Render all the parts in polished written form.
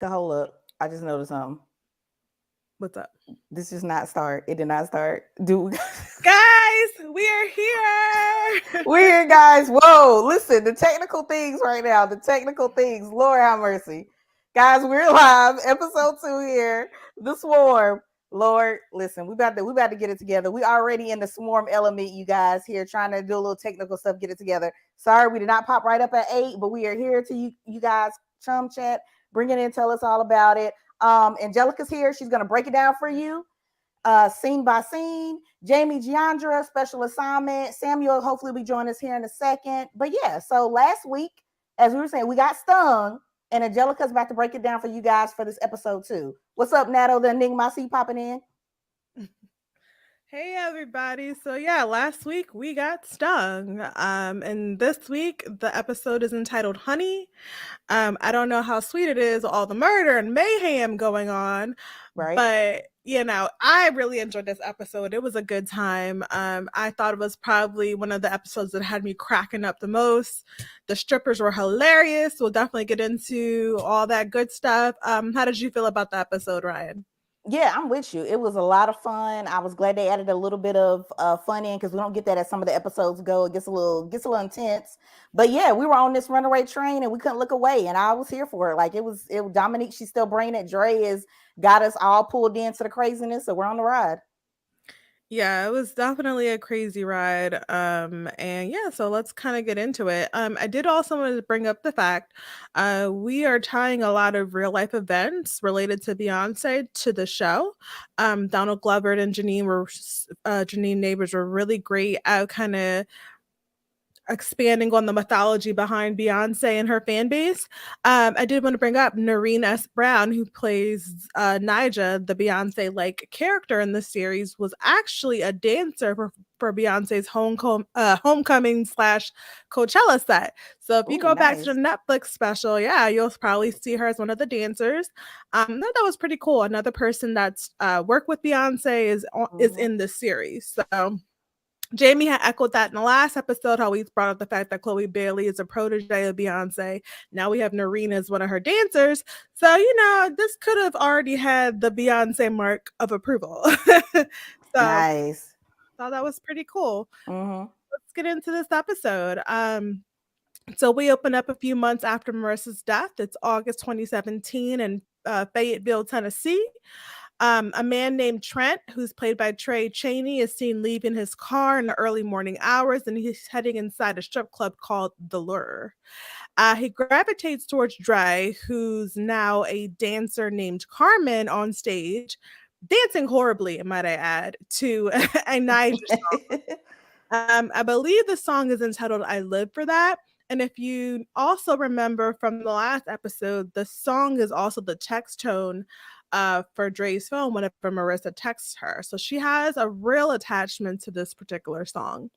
The hold up. I just noticed something. What's up? This does not start. It did not start. Do Guys, we are here. we're here, guys. Whoa, listen, the technical things right now. The technical things. Lord have mercy. Guys, we're live. Episode 2 here. The swarm. Lord, listen, we about to get it together. We already in the swarm element, you guys, here trying to do a little technical stuff, get it together. Sorry, we did not pop right up at 8, but we are here to you guys, chum chat, bring it in, tell us all about it. Angelica's here. She's gonna break it down for you, scene by scene. Jamie Giandra, special assignment. Samuel, hopefully, will join us here in a second. But yeah, so last week, as we were saying, we got stung, and Angelica's about to break it down for you guys for this episode too. What's up, Nato, the Enigma? I see you popping in. Hey everybody. So yeah, last week we got stung. And this week the episode is entitled Honey. I don't know how sweet it is, all the murder and mayhem going on, Right? but I really enjoyed this episode. It was a good time. I thought it was probably one of the episodes that had me cracking up the most. The strippers were hilarious. We'll definitely get into all that good stuff. How did you feel about the episode, Ryan? Yeah, I'm with you. It was a lot of fun. I was glad they added a little bit of fun in because we don't get that as some of the episodes go. It gets a little intense. But yeah, we were on this runaway train and we couldn't look away, and I was here for it. Like it was Dominique. She's still bringing it. Dre has got us all pulled into the craziness, so we're on the ride. Yeah, it was definitely a crazy ride. And yeah, so let's kind of get into it. I did also want to bring up the fact we are tying a lot of real life events related to Beyonce to the show. Donald Glover and Janine Neighbors were really great at kind of expanding on the mythology behind Beyonce and her fan base. I did want to bring up Noreen S. Brown, who plays Nija, the Beyonce like character in the series, was actually a dancer for Beyonce's homecoming slash Coachella set. So if you Ooh, go back to the nice. Netflix special, yeah, you'll probably see her as one of the dancers. That was pretty cool. Another person that's worked with Beyonce is Mhm. in this series. So Jamie had echoed that in the last episode, how we brought up the fact that Chloe Bailey is a protege of Beyonce. Now we have Narina as one of her dancers. So, this could have already had the Beyonce mark of approval. So, Nice. thought that was pretty cool. Hmm. Let's get into this episode. So we open up a few months after Marissa's death. It's August 2017 in Fayetteville, Tennessee. A man named Trent, who's played by Trey Chaney, is seen leaving his car in the early morning hours and he's heading inside a strip club called The Lure. He gravitates towards Dre, who's now a dancer named Carmen on stage, dancing horribly, might I add, to a Niger song. I believe the song is entitled I Live for That. And if you also remember from the last episode, the song is also the text tone for Dre's phone whenever Marissa texts her. So she has a real attachment to this particular song.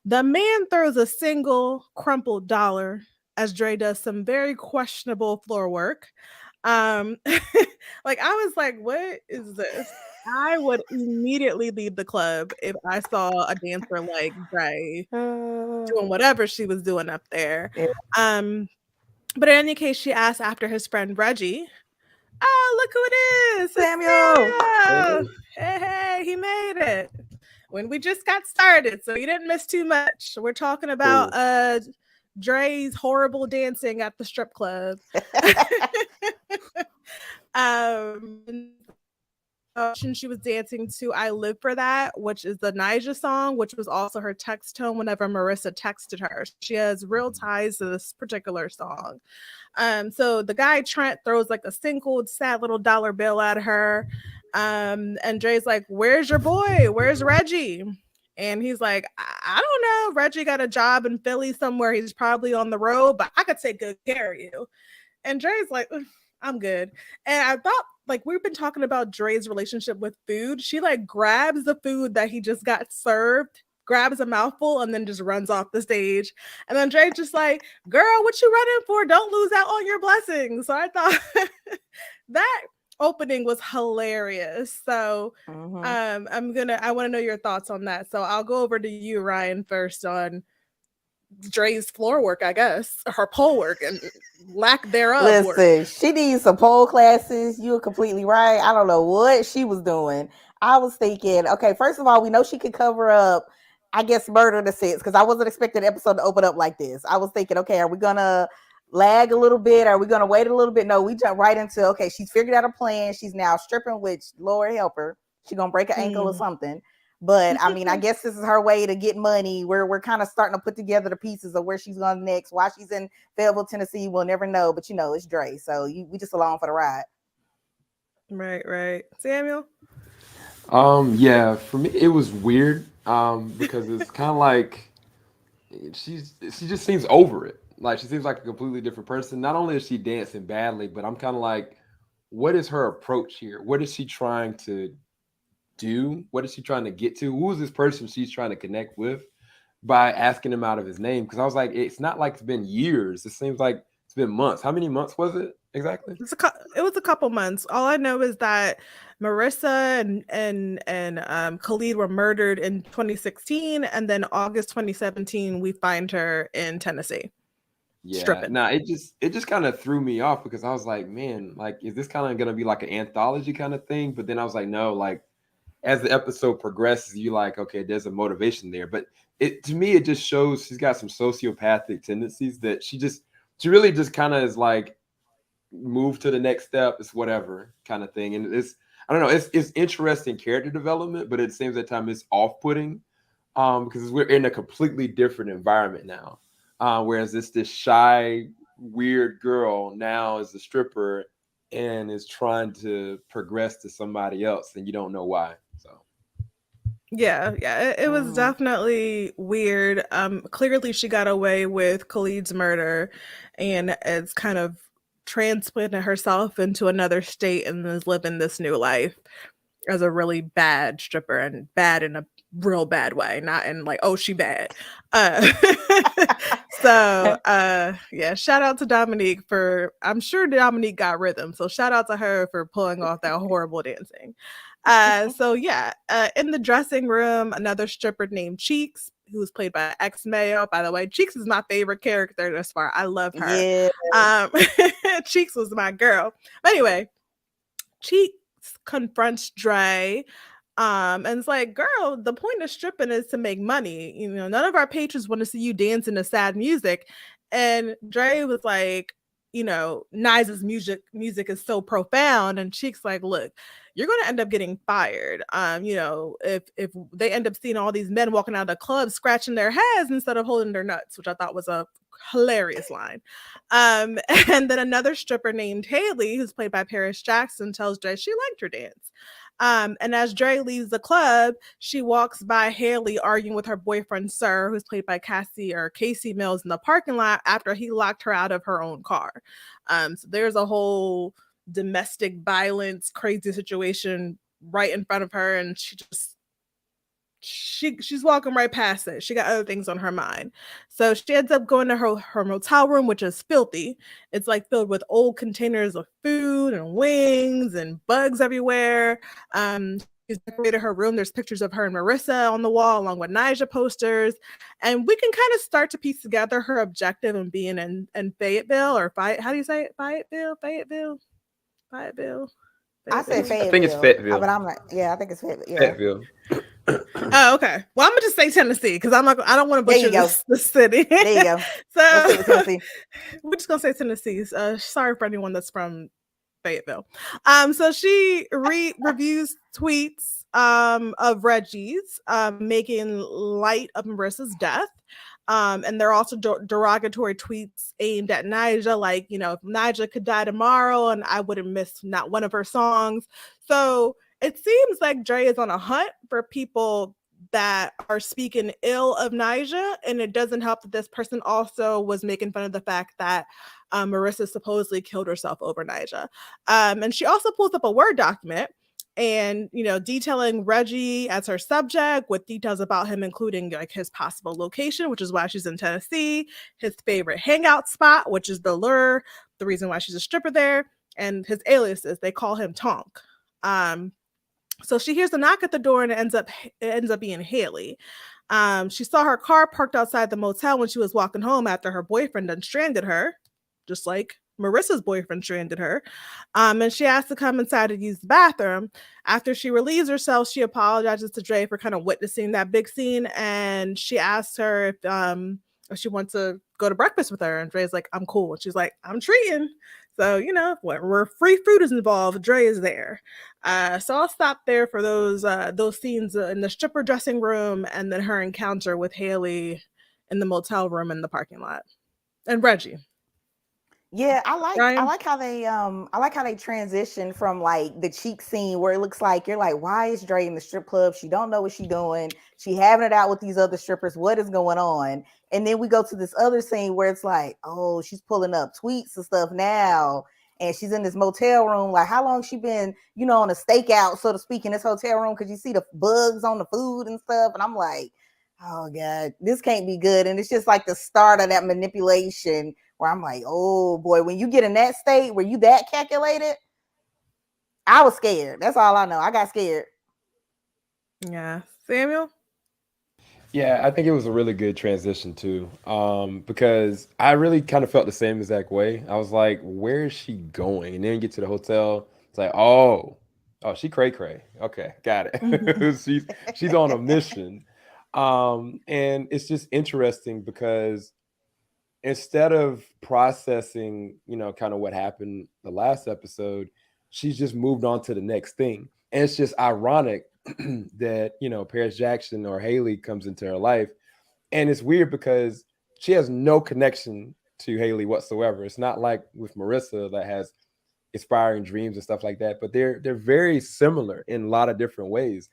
The man throws a single crumpled dollar as Dre does some very questionable floor work. Like I was like, what is this? I would immediately leave the club if I saw a dancer like Dre doing whatever she was doing up there. Yeah. Um, but in any case, she asked after his friend Reggie. Oh, look who it is! It's Samuel. Samuel. Hey, hey, he made it. When we just got started, so you didn't miss too much. We're talking about Cool. Dre's horrible dancing at the strip club. She was dancing to I Live for That, which is the Nija song, which was also her text tone whenever Marissa texted her. She has real ties to this particular song. So the guy Trent throws like a single sad little dollar bill at her. And Dre's like, "Where's your boy? Where's Reggie?" And he's like, I don't know. Reggie got a job in Philly somewhere. He's probably on the road, but I could take good care of you. And Dre's like, I'm good. And I thought, like, we've been talking about Dre's relationship with food. She like grabs the food that he just got served, grabs a mouthful, and then just runs off the stage. And then Dre's just like, girl, what you running for? Don't lose out on your blessings. So I thought that opening was hilarious. So Hmm. I want to know your thoughts on that. So I'll go over to you, Ryan, first on Dre's floor work, I guess, her pole work and lack thereof work. Listen, she needs some pole classes. You are completely right. I don't know what she was doing. I was thinking, okay, first of all, we know she could cover up, I guess, murder in a sense, because I wasn't expecting the episode to open up like this. I was thinking, okay, are we gonna lag a little bit? Are we gonna wait a little bit? No, we jump right into, okay, she's figured out a plan. She's now stripping, which Lord help her. She's gonna break an ankle or Mm. something. But I mean, I guess this is her way to get money. We're kind of starting to put together the pieces of where she's going next. Why she's in Fayetteville, Tennessee, we'll never know. But it's Dre, so we just along for the ride. Right, right. Samuel? Yeah, for me it was weird. Because it's kind of like she just seems over it. Like she seems like a completely different person. Not only is she dancing badly, but I'm kind of like, what is her approach here? What is she trying to do? What is she trying to get to? Who is this person she's trying to connect with by asking him out of his name? Because I was like, it's not like it's been years. It seems like it's been months. How many months was it exactly? It was a couple months. All I know is that Marissa and Khalid were murdered in 2016, and then August 2017 we find her in Tennessee Yeah, stripping. nah, it just kind of threw me off because I was like, man, like, is this kind of gonna be like an anthology kind of thing? But then I was like, no, like as the episode progresses, you like, okay, there's a motivation there. But it to me, it just shows she's got some sociopathic tendencies that she really just kind of is like move to the next step, it's whatever kind of thing. And it's I don't know, it's interesting character development, but at the same time it's off-putting because we're in a completely different environment now. Whereas this shy, weird girl now is a stripper and is trying to progress to somebody else, and you don't know why. So Yeah, yeah, it was Mm-hmm. definitely weird. Clearly she got away with Khalid's murder, and it's kind of transplanted herself into another state and is living this new life as a really bad stripper, and bad in a real bad way, not in like, oh, she bad. Uh yeah, shout out to Dominique for, I'm sure Dominique got rhythm. So shout out to her for pulling off that horrible dancing. In the dressing room, another stripper named Cheeks, who was played by ex Mayo. By the way, Cheeks is my favorite character thus far. I love her. Yeah. Um, Cheeks was my girl. But anyway, Cheeks confronts Dre. And it's like, girl, the point of stripping is to make money. You know, none of our patrons want to see you dancing to sad music. And Dre was like, Niza's music is so profound. And Cheek's like, look, you're gonna end up getting fired. If they end up seeing all these men walking out of the club scratching their heads instead of holding their nuts, which I thought was a hilarious line. And then another stripper named Haley, who's played by Paris Jackson, tells Dre she liked her dance. And as Dre leaves the club, she walks by Haley arguing with her boyfriend, Sir, who's played by Casey Mills, in the parking lot after he locked her out of her own car. So there's a whole domestic violence, crazy situation right in front of her, and she's walking right past it. She got other things on her mind. So she ends up going to her motel room, which is filthy. It's like filled with old containers of food and wings and bugs everywhere. She's decorated her room. There's pictures of her and Marissa on the wall, along with Nyjah posters. And we can kind of start to piece together her objective in being in Fayetteville, or how do you say it? Fayetteville. I say I think it's Fayetteville. Fayetteville. But I'm like, yeah, I think it's Fayetteville. Yeah. Fayetteville. Oh, okay. Well, I'm gonna just say Tennessee because I don't want to There you butcher go. the city. There you go. Let's So stick with Tennessee. we're just gonna say Tennessee. Sorry for anyone that's from Fayetteville. So she reviews tweets of Reggie's making light of Marissa's death. And there are also derogatory tweets aimed at Nyjah, like, if Nyjah could die tomorrow and I wouldn't miss not one of her songs. So it seems like Dre is on a hunt for people that are speaking ill of Nyjah, and it doesn't help that this person also was making fun of the fact that Marissa supposedly killed herself over Nyjah. And she also pulls up a Word document and detailing Reggie as her subject, with details about him, including like his possible location, which is why she's in Tennessee, his favorite hangout spot, which is the Lure, the reason why she's a stripper there, and his aliases. They call him Tonk. So she hears a knock at the door, and it ends up being Haley. She saw her car parked outside the motel when she was walking home after her boyfriend done stranded her, just like Marissa's boyfriend stranded her. And she asked to come inside to use the bathroom. After she relieves herself, she apologizes to Dre for kind of witnessing that big scene, and she asks her if she wants to go to breakfast with her. And Dre's like, I'm cool. And she's like, I'm treating. So, where free food is involved, Dre is there. So I'll stop there for those scenes in the stripper dressing room, and then her encounter with Haley in the motel room in the parking lot, and Reggie. Yeah, I Ryan. like how they transition from like the cheek scene where it looks like you're like, why is Dre in the strip club? She don't know what she doing. She having it out with these other strippers. What is going on? And then we go to this other scene where it's like, oh, she's pulling up tweets and stuff now. And she's in this motel room. Like, how long she been, on a stakeout, so to speak, in this hotel room? Because you see the bugs on the food and stuff. And I'm like, oh God, this can't be good. And it's just like the start of that manipulation where I'm like, oh boy, when you get in that state where you that calculated, I was scared. That's all I know. I got scared. Yeah. Samuel? Yeah, I think it was a really good transition too, because I really kind of felt the same exact way. I was like, "Where is she going?" And then you get to the hotel. It's like, "Oh, she cray cray. Okay, got it. She's on a mission." And it's just interesting because instead of processing, kind of what happened the last episode, she's just moved on to the next thing. And it's just ironic that, Paris Jackson or Haley comes into her life. And it's weird because she has no connection to Haley whatsoever. It's not like with Marissa that has aspiring dreams and stuff like that, but they're very similar in a lot of different ways.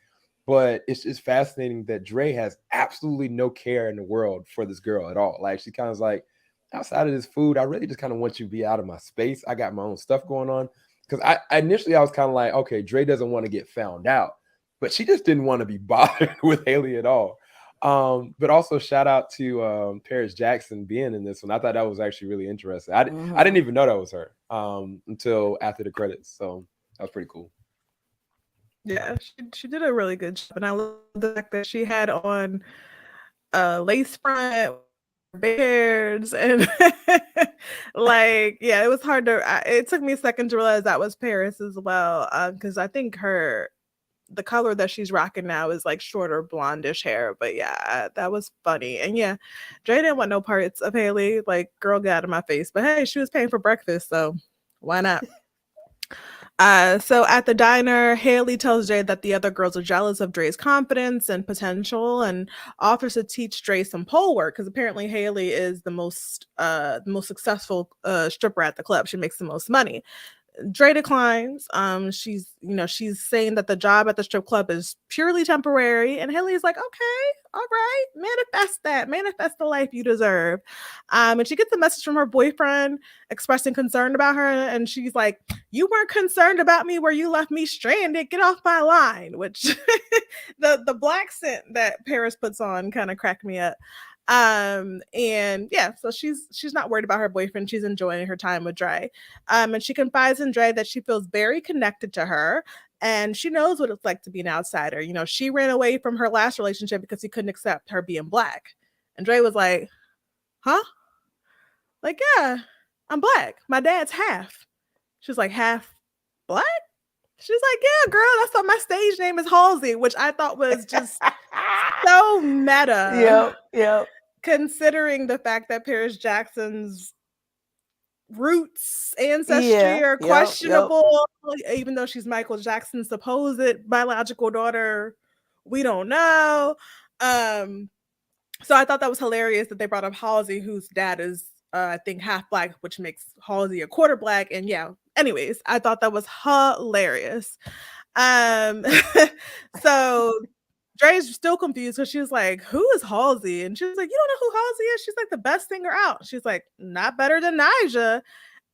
But it's just fascinating that Dre has absolutely no care in the world for this girl at all. Like, she kind of like, outside of this food, I really just kind of want you to be out of my space. I got my own stuff going on. Because I initially was kind of like, okay, Dre doesn't want to get found out, but she just didn't want to be bothered with Haley at all. But also shout out to Paris Jackson being in this one. I thought that was actually really interesting. I didn't even know that was her until after the credits. So that was pretty cool. Yeah, she did a really good job, and I love the fact that she had on a lace front, beards, and like, yeah, it was hard to. It took me a second to realize that was Paris as well, because I think the color that she's rocking now is like shorter blondish hair. But yeah, that was funny, and yeah, Dre didn't want no parts of Haley. Like, girl, get out of my face. But hey, she was paying for breakfast, so why not? So at the diner, Haley tells Dre that the other girls are jealous of Dre's confidence and potential, and offers to teach Dre some pole work because apparently Haley is the most successful stripper at the club. She makes the most money. Dre declines. She's saying that the job at the strip club is purely temporary, and Haley's like, okay, all right, manifest the life you deserve. And she gets a message from her boyfriend expressing concern about her, and she's like, you weren't concerned about me where you left me stranded. Get off my line. Which the black scent that Paris puts on kind of cracked me up. And yeah, so she's not worried about her boyfriend. She's enjoying her time with Dre. And she confides in Dre that she feels very connected to her, and she knows what it's like to be an outsider. She ran away from her last relationship because he couldn't accept her being black. And Dre was like, huh? Like, yeah, I'm black. My dad's half. She's like, half black? She's like, yeah, girl, that's why my stage name is Halsey, which I thought was just so meta. Yep. Considering the fact that Paris Jackson's roots, ancestry Yeah. are Yep. questionable, even though she's Michael Jackson's supposed biological daughter, we don't know. So I thought that was hilarious that they brought up Halsey, whose dad is, I think, half black, which makes Halsey a quarter black. And yeah, anyways, I thought that was hilarious. Um, so Dre's still confused because she's like, who is Halsey? And she's like, you don't know who Halsey is? She's like the best singer out. She's like, not better than Nyjah.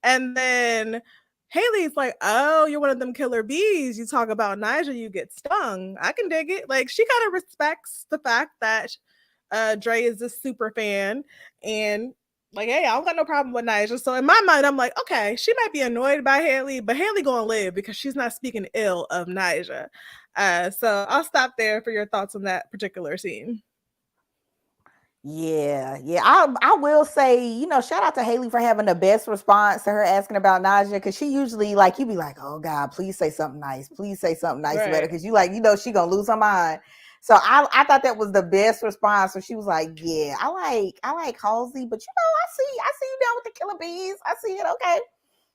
And then Haley's like, oh, you're one of them killer bees. You talk about Nyjah, you get stung. I can dig it. Like, she kind of respects the fact that Dre is this super fan, and like, hey, I don't got no problem with Nyjah. So in my mind, I'm like, okay, she might be annoyed by Haley, but Haley gonna live because she's not speaking ill of Nyjah. So I'll stop there for your thoughts on that particular scene. Yeah. I will say, shout out to Haley for having the best response to her asking about Naja, because she usually like you be like, oh God, please say something nice, please say something nice about her, Right. because you like she gonna lose her mind. So I thought that was the best response. So she was like, yeah, I like Halsey, but I see you down with the killer bees. I see it. Okay.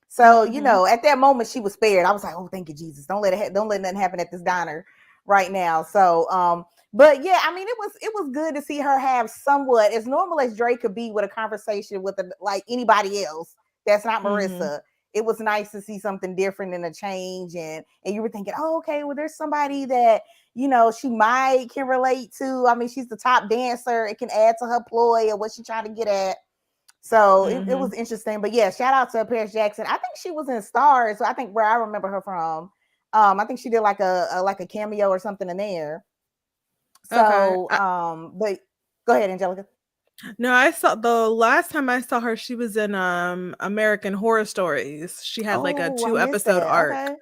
So, at that moment she was spared. I was like, oh, thank you, Jesus. Don't let nothing happen at this diner right now. So, but yeah, I mean, it was good to see her have somewhat as normal as Drake could be with a conversation with like anybody else that's not Mm-hmm. Marissa. It was nice to see something different and a change, and you were thinking, oh, okay, well, there's somebody that she might can relate to. I mean, she's the top dancer. It can add to her ploy or what she's trying to get at. So it Mm-hmm. was interesting. But yeah, shout out to Paris Jackson. I think she was in Stars. So I think where I remember her from. I think she did like a cameo or something in there. Okay. So but go ahead, Angelica. No, I saw the last time I saw her, she was in American Horror Stories. She had like a Oh, I two missed episode that. arc. Okay.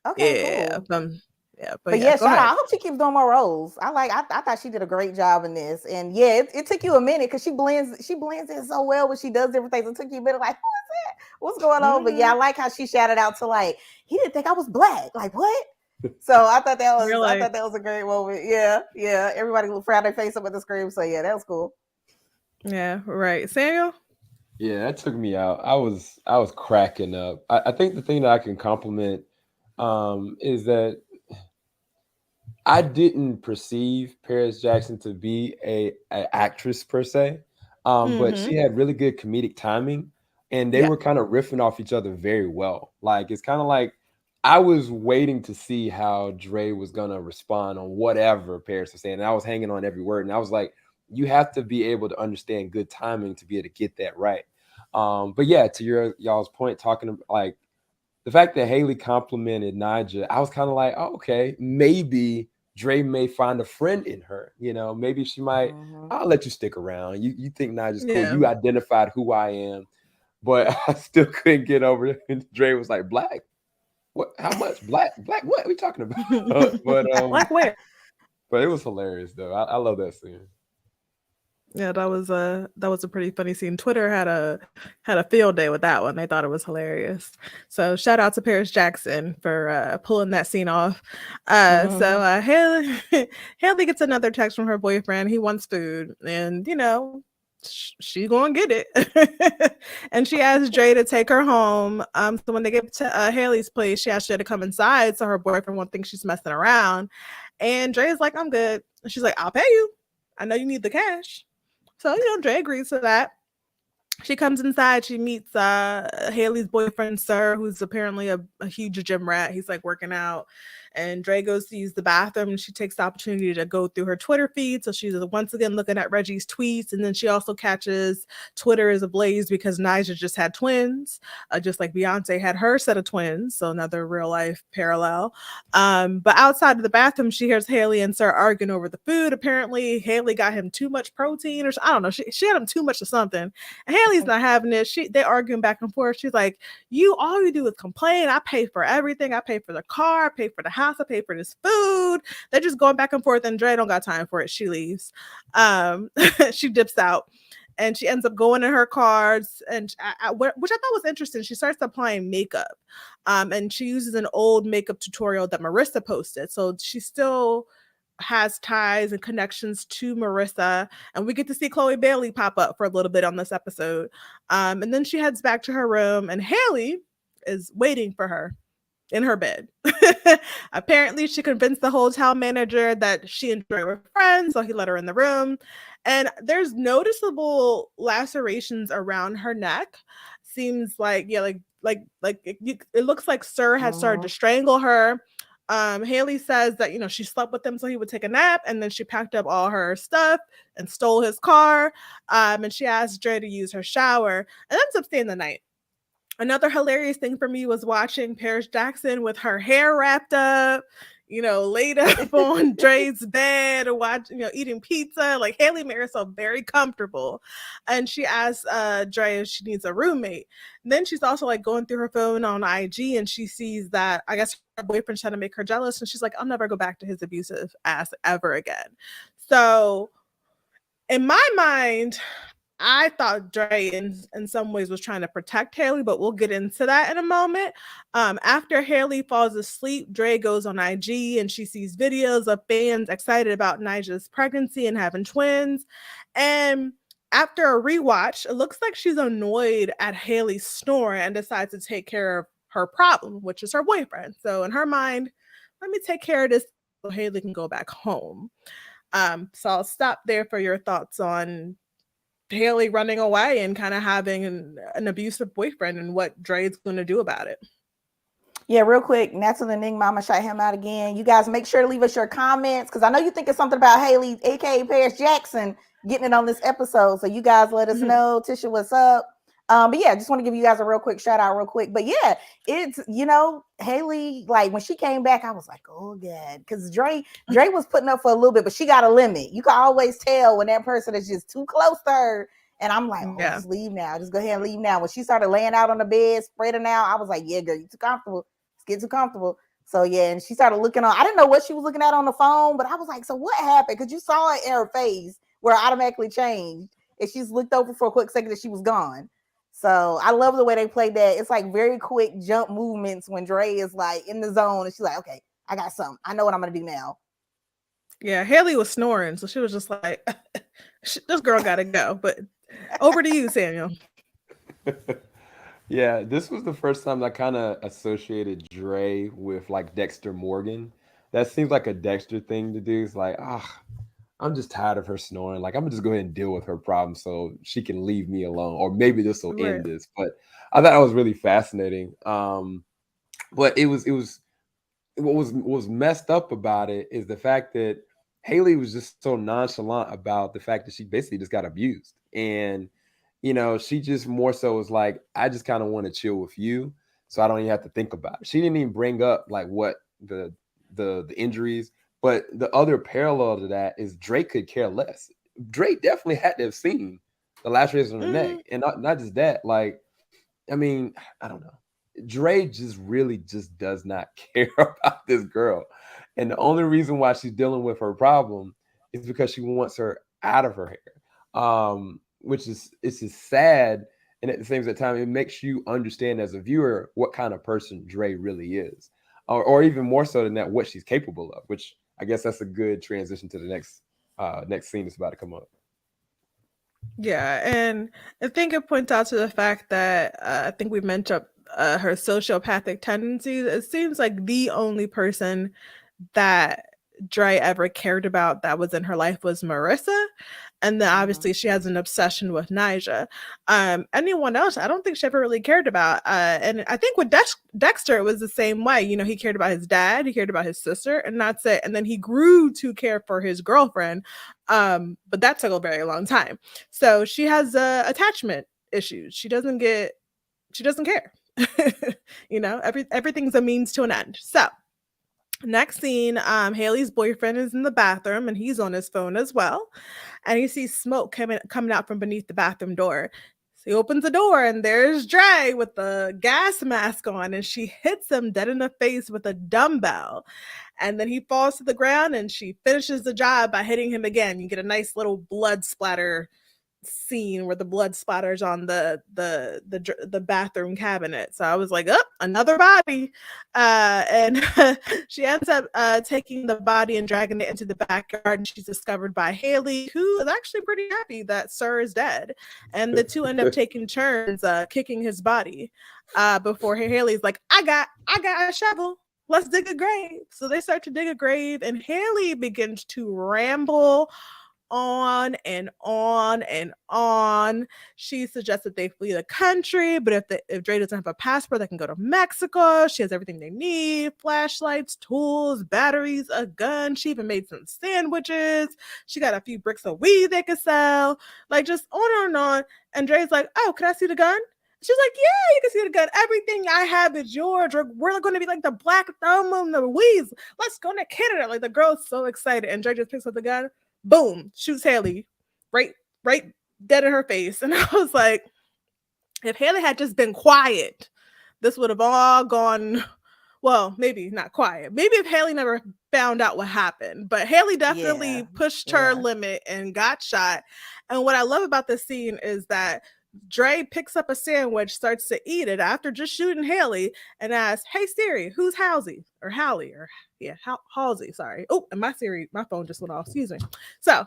Okay, Yeah. cool. Yeah, but But yeah, yeah, go shout out. ahead. I hope she keeps doing more roles. I thought she did a great job in this. And yeah, it took you a minute because she blends in so well when she does different things. It took you a minute, like, who is that? What's going on? But yeah, I Mm-hmm. like how she shouted out to like, he didn't think I was black. Like, what? So I Really? thought that was a great moment. Yeah. Everybody frowned their face up at the scream. So yeah, that was cool. Yeah, right. Samuel? Yeah, that took me out. I was cracking up. I think the thing that I can compliment is that I didn't perceive Paris Jackson to be a actress per se, but Mm-hmm. she had really good comedic timing, and they Yeah. were kind of riffing off each other very well. Like it's kind of like I was waiting to see how Dre was gonna respond on whatever Paris was saying, and I was hanging on every word, and I was like, you have to be able to understand good timing to be able to get that right. But yeah, to y'all's point, talking about like the fact that Haley complimented Naja, I was kind of like, oh, okay, maybe Dre may find a friend in her. Maybe she might. Mm-hmm. I'll let you stick around. You think Naja's cool. Yeah. You identified who I am, but I still couldn't get over it. And Dre was like, black. What? How much? Black? Black? What are we talking about? but Black where? but it was hilarious though. I love that scene. Yeah, that was a pretty funny scene. Twitter had a field day with that one. They thought it was hilarious. So shout out to Paris Jackson for pulling that scene off. So Mm-hmm. Haley Haley gets another text from her boyfriend. He wants food, and she gonna get it. And she asked Dre to take her home. So when they get to Haley's place, she asked Dre to come inside so her boyfriend won't think she's messing around. And Dre is like, "I'm good." And she's like, "I'll pay you. I know you need the cash." So, Dre agrees to that. She comes inside. She meets Haley's boyfriend, Sir, who's apparently a huge gym rat. He's like working out. And Dre goes to use the bathroom, and she takes the opportunity to go through her Twitter feed. So she's once again looking at Reggie's tweets. And then she also catches Twitter is ablaze because Nyjah just had twins, just like Beyonce had her set of twins. So another real life parallel. But outside of the bathroom, she hears Haley and Sir arguing over the food. Apparently, Haley got him too much protein, or I don't know. She had him too much of something. Haley's not having it. They arguing back and forth. She's like, all you do is complain. I pay for everything. I pay for the car. I pay for the house. I pay for this food. They're just going back and forth, and Dre don't got time for it. She leaves. She dips out. And she ends up going in her cards, and which I thought was interesting. She starts applying makeup, and she uses an old makeup tutorial that Marissa posted. So she still has ties and connections to Marissa, and we get to see Chloe Bailey pop up for a little bit on this episode. And then she heads back to her room, and Haley is waiting for her in her bed. Apparently, she convinced the hotel manager that she and Dre were friends, so he let her in the room. And there's noticeable lacerations around her neck. Seems like it looks like Sir had started to Mm-hmm. strangle her. Haley says that she slept with him so he would take a nap, and then she packed up all her stuff and stole his car. And she asked Dre to use her shower, and ends up staying the night. Another hilarious thing for me was watching Paris Jackson with her hair wrapped up, laid up on Dre's bed, or eating pizza. Like Haley made herself very comfortable. And she asked Dre if she needs a roommate. And then she's also like going through her phone on IG, and she sees that I guess her boyfriend's trying to make her jealous. And she's like, I'll never go back to his abusive ass ever again. So In my mind, I thought Dre in some ways was trying to protect Haley, but we'll get into that in a moment. After Haley falls asleep, Dre goes on IG and she sees videos of fans excited about Nija's pregnancy and having twins. And after a rewatch, it looks like she's annoyed at Haley's snoring and decides to take care of her problem, which is her boyfriend. So in her mind, let me take care of this so Haley can go back home. So I'll stop there for your thoughts on Haley running away and kind of having an abusive boyfriend and what Dre's going to do about it. Yeah, real quick, Nathan and Ning Mama shout him out again. You guys make sure to leave us your comments because I know you think it's something about Haley, aka Paris Jackson, getting it on this episode. So you guys let us know. Tisha, what's up? But yeah, just want to give you guys a real quick shout out, real quick. But yeah, it's Haley, like when she came back, I was like, oh god, because Dre was putting up for a little bit, but she got a limit. You can always tell when that person is just too close to her. And I'm like, just leave now. Just go ahead and leave now. When she started laying out on the bed, spreading out, I was like, yeah, girl, you too comfortable. Get too comfortable. So yeah, and she started looking on. I didn't know what she was looking at on the phone, but I was like, so what happened? Because you saw it in her face where it automatically changed. And she's looked over for a quick second and she was gone. So I love the way they played that. It's like very quick jump movements when Dre is like in the zone and she's like, okay, I got something. I know what I'm gonna do now. Yeah, Haley was snoring, so she was just like, this girl gotta go. But over to you, Samuel. Yeah, this was the first time I kind of associated Dre with like Dexter Morgan. That seems like a Dexter thing to do. It's like, I'm just tired of her snoring. Like, I'm gonna just go ahead and deal with her problem so she can leave me alone, or maybe this will end this. But I thought that was really fascinating. But it was what was messed up about it is the fact that Haley was just so nonchalant about the fact that she basically just got abused. And she just more so was like, I just kind of want to chill with you, so I don't even have to think about it. She didn't even bring up like what the injuries, but the other parallel to that is Drake could care less. Drake definitely had to have seen the lacerations on the neck, and not just that. Like, I mean, I don't know. Dre just really just does not care about this girl, and the only reason why she's dealing with her problem is because she wants her out of her hair. Which is it's just sad, and at the same time, it makes you understand as a viewer what kind of person Dre really is, or even more so than that, what she's capable of. Which I guess that's a good transition to the next scene that's about to come up. Yeah, and I think it points out to the fact that I think we mentioned her sociopathic tendencies. It seems like the only person that Dre ever cared about that was in her life was Marissa. And then obviously she has an obsession with Nija. Anyone else, I don't think she ever really cared about. And I think with Dexter, it was the same way. He cared about his dad, he cared about his sister, and that's it. And then he grew to care for his girlfriend. But that took a very long time. So she has attachment issues. She doesn't care. Everything's a means to an end. So next scene, Haley's boyfriend is in the bathroom and he's on his phone as well. And he sees smoke coming out from beneath the bathroom door. So he opens the door and there's Dre with the gas mask on, and she hits him dead in the face with a dumbbell. And then he falls to the ground and she finishes the job by hitting him again. You get a nice little blood splatter scene where the blood splatters on the bathroom cabinet. So I was like, oh, another body. And she ends up taking the body and dragging it into the backyard, and she's discovered by Haley, who is actually pretty happy that Sir is dead. And the two end up taking turns kicking his body before Haley's like, I got a shovel, let's dig a grave. So they start to dig a grave, and Haley begins to ramble on and on and on. She suggests that they flee the country, but if Dre doesn't have a passport, they can go to Mexico. She has everything they need: flashlights, tools, batteries, a gun. She even made some sandwiches. She got a few bricks of weed they could sell. Like, just on and on. And Dre's like, oh, can I see the gun? She's like, yeah, you can see the gun. Everything I have is yours. We're going to be like the Black Thumb and the Louise. Let's go to Canada. Like, the girl's so excited. And Dre just picks up the gun. Boom, shoots Haley right dead in her face. And I was like, if Haley had just been quiet, this would have all gone well, maybe not quiet. Maybe if Haley never found out what happened, but Haley Yeah. definitely pushed her Yeah. limit and got shot. And what I love about this scene is that Dre picks up a sandwich, starts to eat it after just shooting Haley, and asks, "Hey Siri, who's Halsey or Hallie or yeah, Halsey? Sorry. Oh, and my phone just went off. Excuse me. So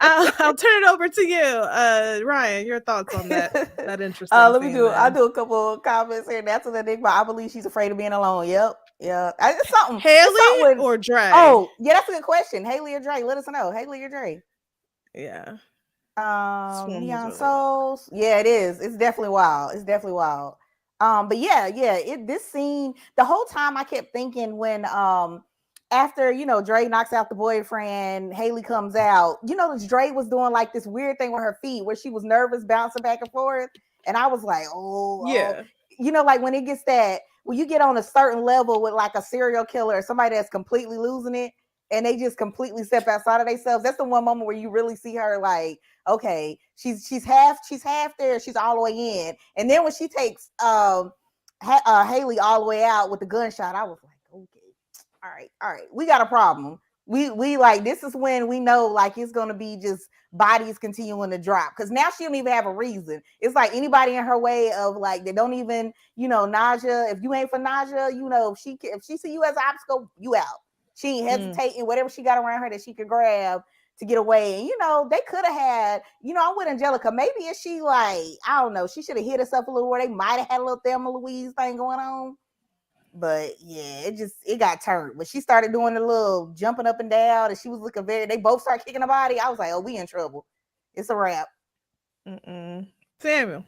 I'll turn it over to you, Ryan. Your thoughts on that interesting Let me scene do. I'll there. do a couple of comments here. That's what I think about. I believe she's afraid of being alone. Yep. Yeah. It's something. It's something Haley with. or Dre? Oh, yeah. That's a good question. Haley or Dre? Let us know. Haley or Dre? Yeah, this one was Neon really wild. Souls. Yeah, it is. It's definitely wild. It's definitely wild. But yeah. This scene, the whole time I kept thinking when after Dre knocks out the boyfriend, Haley comes out. Dre was doing like this weird thing with her feet where she was nervous, bouncing back and forth, and I was like, oh, Yeah. like when it gets that when you get on a certain level with like a serial killer or somebody that's completely losing it and they just completely step outside of themselves. That's the one moment where you really see her like, okay, she's half there, she's all the way in, and then when she takes Haley all the way out with the gunshot, I was like, okay, all right, we got a problem. We like this is when we know like it's gonna be just bodies continuing to drop because now she don't even have a reason. It's like anybody in her way of like they don't even Naja. If you ain't for Naja, if she see you as an obstacle, you out. She ain't hesitating. Whatever she got around her that she could grab to get away. And they could have had. I'm with Angelica. Maybe if she like I don't know, she should have hit herself a little where they might have had a little Thelma Louise thing going on. But yeah, it got turned. When she started doing the little jumping up and down, and she was looking they both started kicking the body. I was like, oh, we in trouble. It's a wrap. Samuel.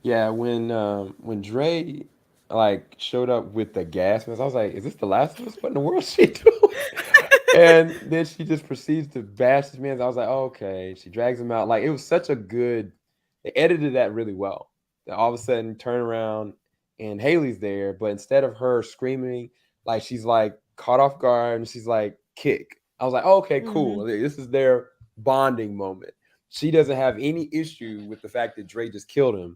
Yeah, when Dre like showed up with the gas mask, I was like, "Is this the Last of Us? What in the world is she doing?" And then she just proceeds to bash this man. I was like, oh, "Okay." She drags him out. Like it was such a good. They edited that really well. Then all of a sudden, turn around and Haley's there, but instead of her screaming, like she's like caught off guard and she's like kick. I was like, oh, "Okay, cool. This is their bonding moment." She doesn't have any issue with the fact that Dre just killed him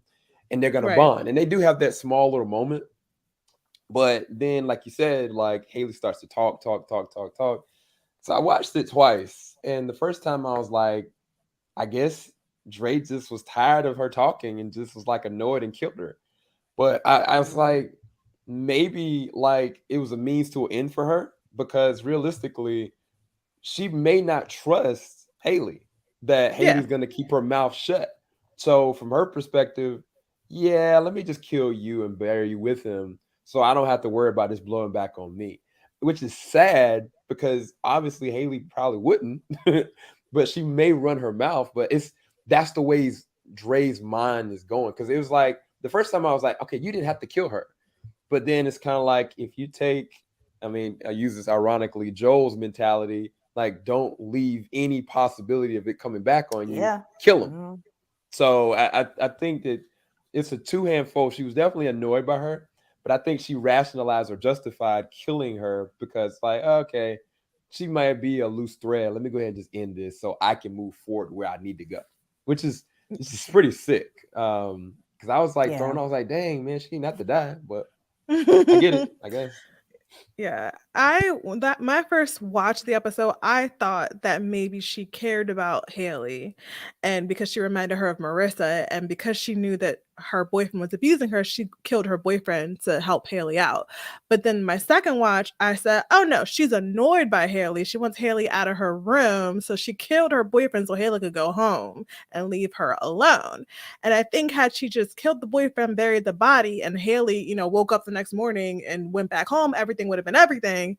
and they're gonna Right. bond. And they do have that small little moment. But then, like you said, like Haley starts to talk. So I watched it twice. And the first time I was like, I guess Dre just was tired of her talking and just was like annoyed and killed her. But I was like, maybe like it was a means to an end for her because realistically, she may not trust Haley, that Yeah. Haley's going to keep her mouth shut. So, from her perspective, yeah, let me just kill you and bury you with him so I don't have to worry about this blowing back on me, which is sad because obviously Haley probably wouldn't, but she may run her mouth. But that's the way Dre's mind is going because it was like the first time I was like, okay, you didn't have to kill her. But then it's kind of like if you take, I mean, I use this ironically, Joel's mentality, like don't leave any possibility of it coming back on you, Yeah. kill him. So I think that it's a two-hand fold. She was definitely annoyed by her, but I think she rationalized or justified killing her because like, okay, she might be a loose thread. Let me go ahead and just end this so I can move forward where I need to go, which is this is pretty sick. Because I was like thrown, Yeah. I was like, dang man, she didn't have to die, but I get it, I guess. Yeah, that my first watch of the episode, I thought that maybe she cared about Haley, and because she reminded her of Marissa, and because she knew that her boyfriend was abusing her, she killed her boyfriend to help Haley out. But then my second watch, I said, "Oh no, she's annoyed by Haley. She wants Haley out of her room, so she killed her boyfriend so Haley could go home and leave her alone." And I think had she just killed the boyfriend, buried the body, and Haley, woke up the next morning and went back home, everything would have been everything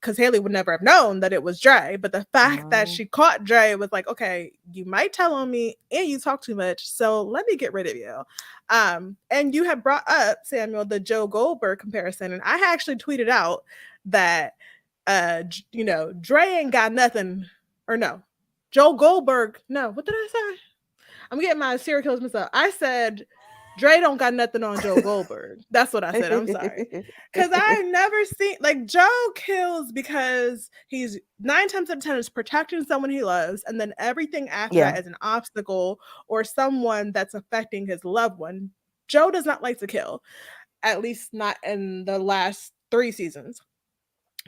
because Haley would never have known that it was Dre. But the fact that she caught Dre was like, okay, you might tell on me and you talk too much, so let me get rid of you. And you had brought up, Samuel, the Joe Goldberg comparison, and I actually tweeted out that Dre ain't got nothing, or no, Joe Goldberg. No, what did I say? I'm getting my serial killers mixed up. I said Dre don't got nothing on Joe Goldberg. That's what I said. I'm sorry. Because I never seen, like, Joe kills because he's 9 times out of 10 is protecting someone he loves. And then everything after that Yeah. is an obstacle or someone that's affecting his loved one. Joe does not like to kill. at least not in the last 3 seasons.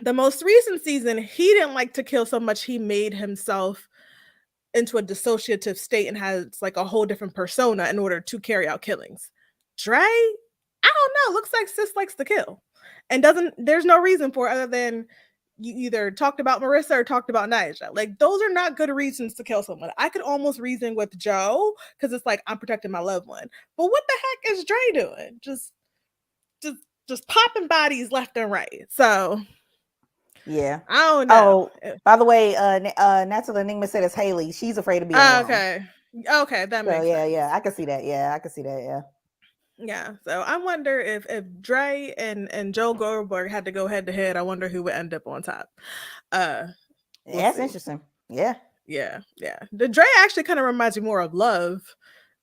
The most recent season, he didn't like to kill so much, he made himself into a dissociative state and has like a whole different persona in order to carry out killings. Dre, I don't know. Looks like Sis likes to kill, and doesn't. There's no reason for it other than you either talked about Marissa or talked about Nyjah. Like those are not good reasons to kill someone. I could almost reason with Joe because it's like I'm protecting my loved one. But what the heck is Dre doing? Just, just popping bodies left and right. So Yeah. I don't know. Oh, by the way, Natural Enigma said it's Haley. She's afraid to be alone. Okay. Okay, that So makes sense. yeah, I can see that. Yeah, I can see that. Yeah. Yeah, so I wonder if Dre and Joe Goldberg had to go head to head. I wonder who would end up on top. We'll That's see. interesting. Yeah. Yeah. The Dre actually kind of reminds me more of Love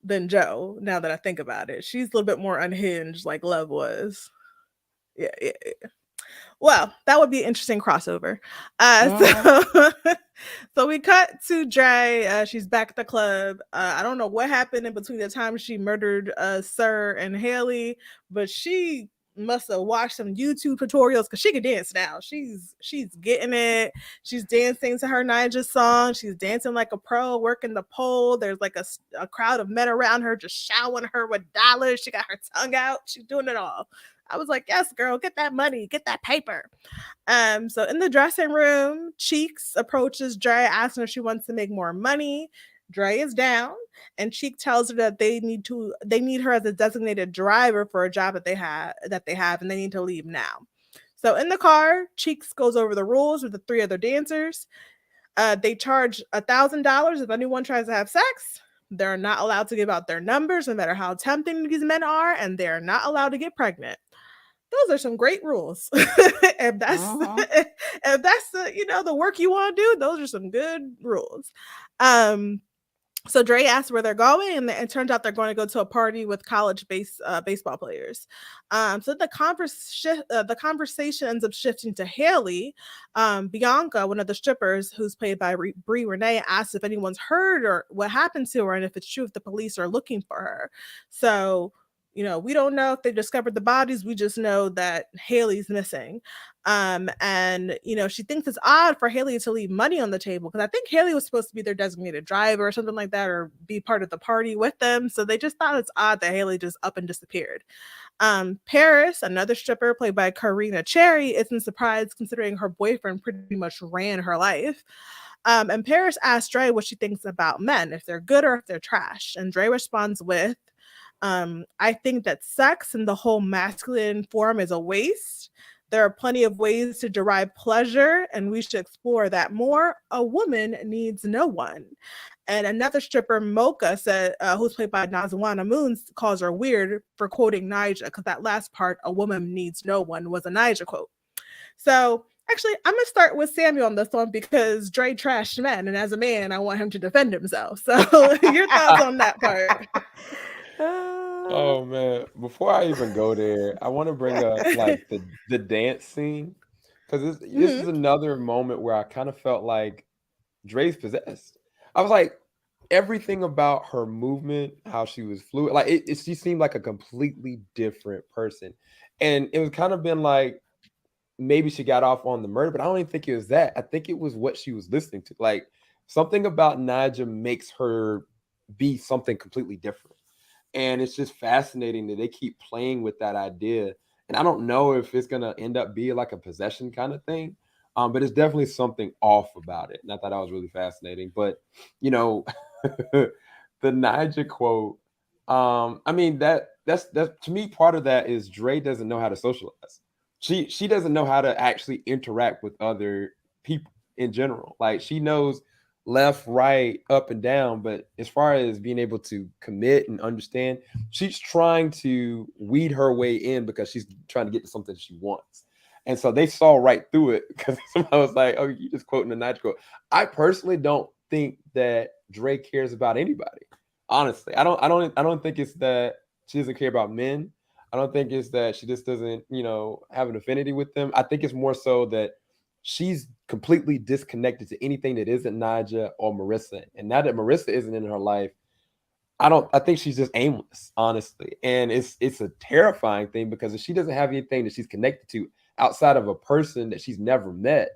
than Joe. Now that I think about it, she's a little bit more unhinged, like Love was. Yeah. Well, that would be an interesting crossover. So so we cut to Dre. She's back at the club. I don't know what happened in between the time she murdered Sir and Haley, but she must have watched some YouTube tutorials because she can dance now. She's getting it. She's dancing to her Nyjah song. She's dancing like a pro, working the pole. There's like a crowd of men around her just showering her with dollars. She got her tongue out. She's doing it all. I was like, yes, girl, get that money, get that paper. So in the dressing room, Cheeks approaches Dre, asking if she wants to make more money. Dre is down, and Cheek tells her that they need her as a designated driver for a job that they have, and they need to leave now. So in the car, Cheeks goes over the rules with the 3 other dancers. They charge $1,000 if anyone tries to have sex. They're not allowed to give out their numbers, no matter how tempting these men are, and they're not allowed to get pregnant. Those are some great rules. if that's if that's the work you want to do, those are some good rules. So Dre asks where they're going, and it turns out they're going to go to a party with college baseball players. So the conversation ends up shifting to Haley. Bianca, one of the strippers, who's played by Brie Renee, asks if anyone's heard or what happened to her, and if it's true if the police are looking for her. So we don't know if they discovered the bodies. We just know that Haley's missing. And she thinks it's odd for Haley to leave money on the table because I think Haley was supposed to be their designated driver or something like that, or be part of the party with them. So they just thought it's odd that Haley just up and disappeared. Paris, another stripper played by Karina Cherry, isn't surprised considering her boyfriend pretty much ran her life. And Paris asks Dre what she thinks about men, if they're good or if they're trash. And Dre responds with, I think that sex in the whole masculine form is a waste. There are plenty of ways to derive pleasure, and we should explore that more. A woman needs no one. And another stripper, Mocha, said, who's played by Nazwana Moons, calls her weird for quoting Nyjah, because that last part, "a woman needs no one," was a Nyjah quote. So actually, I'm gonna start with Samuel on this one because Dre trashed men, and as a man, I want him to defend himself. So your thoughts on that part? Oh man! Before I even go there, I want to bring up like the dance scene because this is another moment where I kind of felt like Dre's possessed. I was like, everything about her movement, how she was fluid, like she seemed like a completely different person, and it was kind of been like maybe she got off on the murder, but I don't even think it was that. I think it was what she was listening to. Like something about Nyjah makes her be something completely different. And it's just fascinating that they keep playing with that idea. And I don't know if it's gonna end up being like a possession kind of thing. But it's definitely something off about it. And I thought that was really fascinating. But the Nyjah quote, I mean that's to me part of that is Dre doesn't know how to socialize. She doesn't know how to actually interact with other people in general. Like she knows left, right, up, and down, but as far as being able to commit and understand, she's trying to weed her way in because she's trying to get to something she wants. And so they saw right through it because somebody was like, "Oh, you just quoting the Nyjah quote." I personally don't think that Dre cares about anybody. Honestly, I don't think it's that she doesn't care about men. I don't think it's that she just doesn't, have an affinity with them. I think it's more so that she's completely disconnected to anything that isn't Nyjah or Marissa. And now that Marissa isn't in her life, I think she's just aimless, honestly. And it's a terrifying thing because if she doesn't have anything that she's connected to outside of a person that she's never met,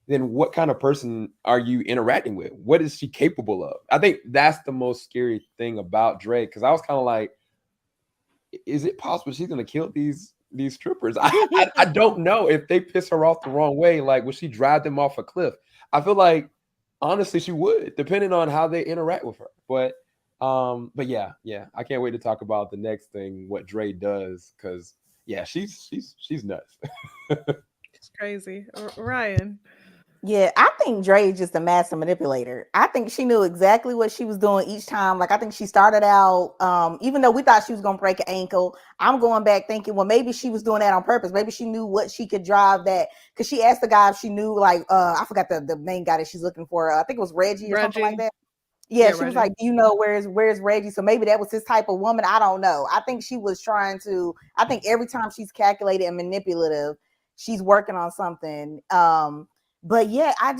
then what kind of person are you interacting with? What is she capable of? I think that's the most scary thing about Dre, because I was kind of like, is it possible she's gonna kill these strippers? I don't know if they piss her off the wrong way. Like, would she drive them off a cliff? I feel like honestly she would, depending on how they interact with her. But yeah, I can't wait to talk about the next thing, what Dre does, because yeah, she's nuts. It's crazy. Ryan. Yeah, I think Dre is just a master manipulator. I think she knew exactly what she was doing each time. Like, I think she started out, even though we thought she was going to break an ankle, I'm going back thinking, well, maybe she was doing that on purpose. Maybe she knew what she could drive that. Because she asked the guy if she knew, like, I forgot the main guy that she's looking for. I think it was Reggie or something like Reggie. that. Yeah, Yeah, she was Reggie. like, "Do you know where's Reggie?" So maybe that was his type of woman. I don't know. I think she was trying to. I think every time she's calculated and manipulative, she's working on something. But yeah, I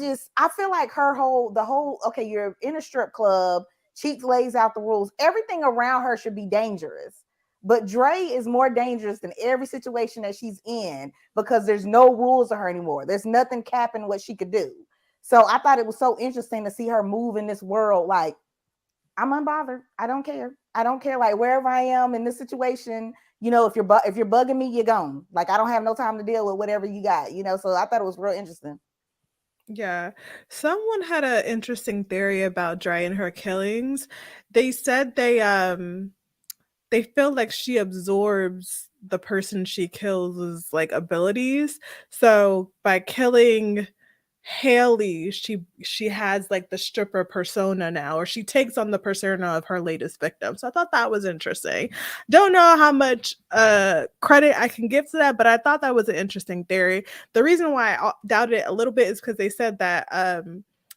feel like the whole okay, you're in a strip club. Cheeks lays out the rules. Everything around her should be dangerous. But Dre is more dangerous than every situation that she's in because there's no rules to her anymore. There's nothing capping what she could do. So I thought it was so interesting to see her move in this world. Like, I'm unbothered. I don't care. I don't care. Like, wherever I am in this situation, if you're bugging me, you're gone. Like, I don't have no time to deal with whatever you got. So I thought it was real interesting. Yeah. Someone had an interesting theory about Dre and her killings. They said they feel like she absorbs the person she kills like abilities. So by killing Haley, she has like the stripper persona now, or she takes on the persona of her latest victim. So I thought that was interesting. Don't know how much credit I can give to that, but I thought that was an interesting theory. The reason why I doubted it a little bit is because they said that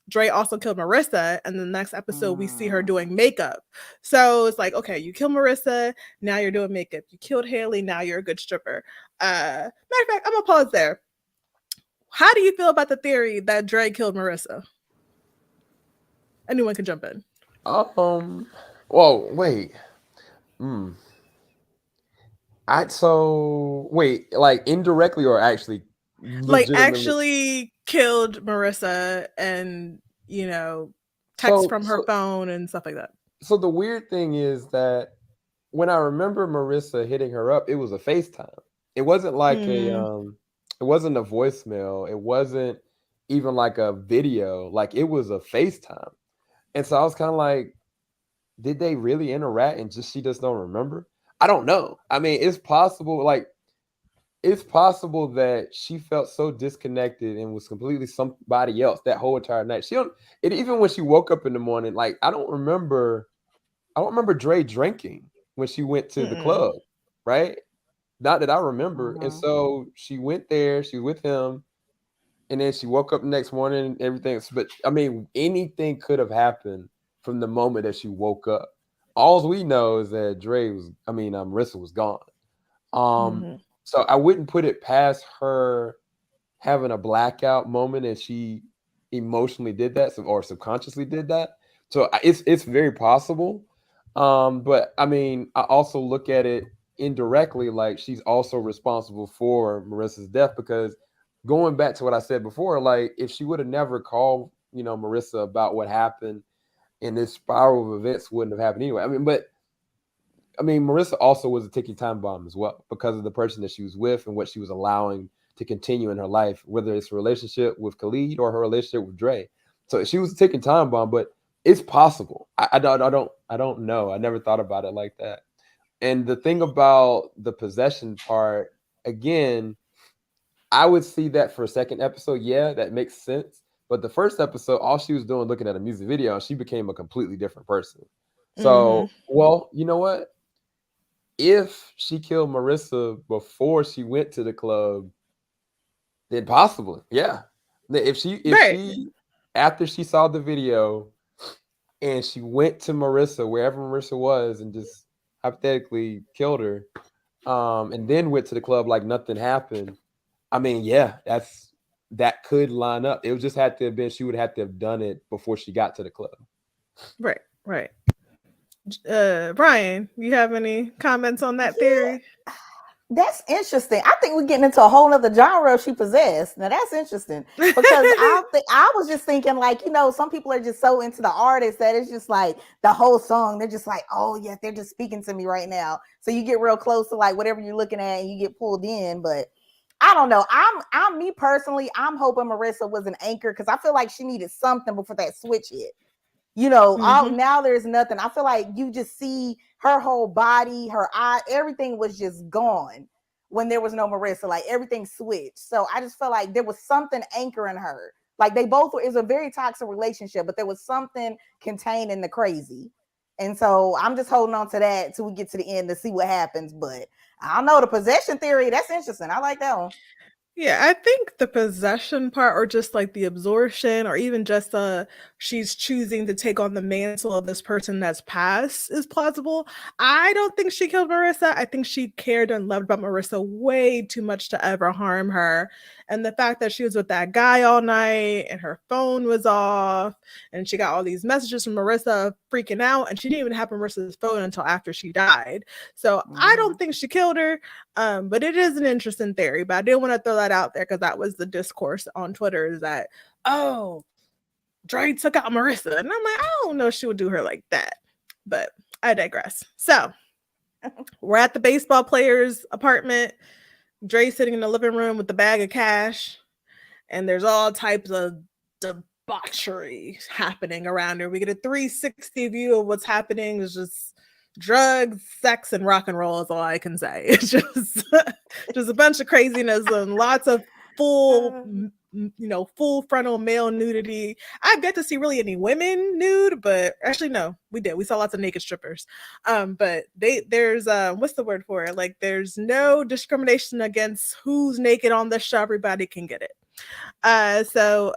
Dre also killed Marissa, and the next episode we see her doing makeup. So it's like, okay, you kill Marissa, now you're doing makeup. You killed Haley, now you're a good stripper. Matter of fact, I'm gonna pause there. How do you feel about the theory that Dre killed Marissa? Anyone can jump in. Whoa, wait. Hmm. Wait, like indirectly or actually Like legitimately? actually killed Marissa and, you know, text So from her so phone and stuff like that. so the weird thing is that when I remember Marissa hitting her up, it was a FaceTime. It wasn't like Mm, it wasn't a voicemail. It wasn't even like a video. Like it was a FaceTime. And so I was kind of like, did they really interact and just she just don't remember? I don't know. I mean, it's possible that she felt so disconnected and was completely somebody else that whole entire night. She don't it even when she woke up in the morning, like I don't remember Dre drinking when she went to the mm-mm. club, right? Not that I remember. And Mhm. so she went there, she was with him, and then she woke up the next morning and everything. But I mean, anything could have happened from the moment that she woke up. All we know is that Marissa was gone. Um, Mm-hmm. so I wouldn't put it past her having a blackout moment and she emotionally did that or subconsciously did that. So it's very possible. But I mean, I also look at it indirectly, like she's also responsible for Marissa's death because going back to what I said before, like if she would have never called, Marissa about what happened and this spiral of events wouldn't have happened anyway. Marissa also was a ticking time bomb as well because of the person that she was with and what she was allowing to continue in her life, whether it's a relationship with Khalid or her relationship with Dre. So she was a ticking time bomb, but it's possible. I don't know. I never thought about it like that. And the thing about the possession part, again, I would see that for a second episode. Yeah, that makes sense. But the first episode, all she was doing looking at a music video, and she became a completely different person. Mm-hmm. So, well, you know what? If she killed Marissa before she went to the club, then possibly, yeah. If Right. she after she saw the video and she went to Marissa wherever Marissa was and just hypothetically killed her, and then went to the club like nothing happened. I mean, yeah, that could line up. It would just had to have been she would have to have done it before she got to the club. Right. Right. Brian, you have any comments on that Yeah, theory? that's interesting. I think we're getting into a whole nother genre she possessed. Now that's interesting because I was just thinking like, some people are just so into the artist that it's just like the whole song. They're just like, oh yeah, they're just speaking to me right now. So you get real close to like whatever you're looking at and you get pulled in. But I don't know. I'm me personally. I'm hoping Marissa was an anchor because I feel like she needed something before that switch hit. All Hmm. now there's nothing. I feel like you just see her whole body, her eye, everything was just gone when there was no Marissa. Like everything switched. So I just felt like there was something anchoring her. Like they both were, it was a very toxic relationship, but there was something contained in the crazy. And so I'm just holding on to that till we get to the end to see what happens. But I don't know, the possession theory, that's interesting. I like that one. Yeah, I think the possession part, or just like the absorption, or even just she's choosing to take on the mantle of this person that's passed is plausible. I don't think she killed Marissa. I think she cared and loved about Marissa way too much to ever harm her. And the fact that she was with that guy all night and her phone was off and she got all these messages from Marissa freaking out, and she didn't even have Marissa's phone until after she died. So I Mm-hmm. don't think she killed her. But it is an interesting theory. But I did want to throw that out there because that was the discourse on Twitter, is that, oh, Dre took out Marissa. And I'm like, I don't know if she would do her like that. But I digress. So we're at the baseball player's apartment. Dre sitting in the living room with the bag of cash, and there's all types of debauchery happening around her. We get a 360 view of what's happening. It's just drugs, sex, and rock and roll is all I can say. It's just a bunch of craziness and lots of full full frontal male nudity. I've got to see really any women nude, but actually no, we did. We saw lots of naked strippers. But there's what's the word for it? Like there's no discrimination against who's naked on the show. Everybody can get it. So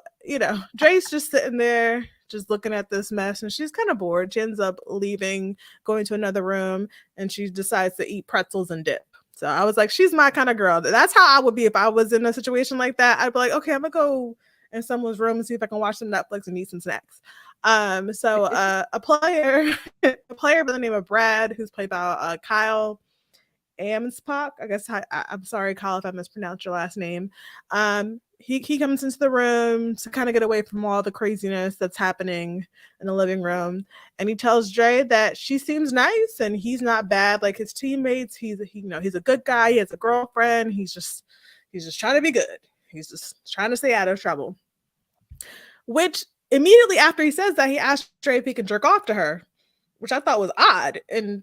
Dre's just sitting there, just looking at this mess, and she's kind of bored. She ends up leaving, going to another room, and she decides to eat pretzels and dip. So I was like, she's my kind of girl. That's how I would be if I was in a situation like that. I'd be like, okay, I'm gonna go in someone's room and see if I can watch some Netflix and eat some snacks. So a player, a player by the name of Brad, who's played by Kyle Amspock. I guess I'm sorry, Kyle, if I mispronounced your last name. He comes into the room to kind of get away from all the craziness that's happening in the living room, and he tells Dre that she seems nice and he's not bad like his teammates. He's a good guy. He has a girlfriend. He's just trying to be good. He's just trying to stay out of trouble. Which immediately after he says that, he asks Dre if he can jerk off to her, which I thought was odd. And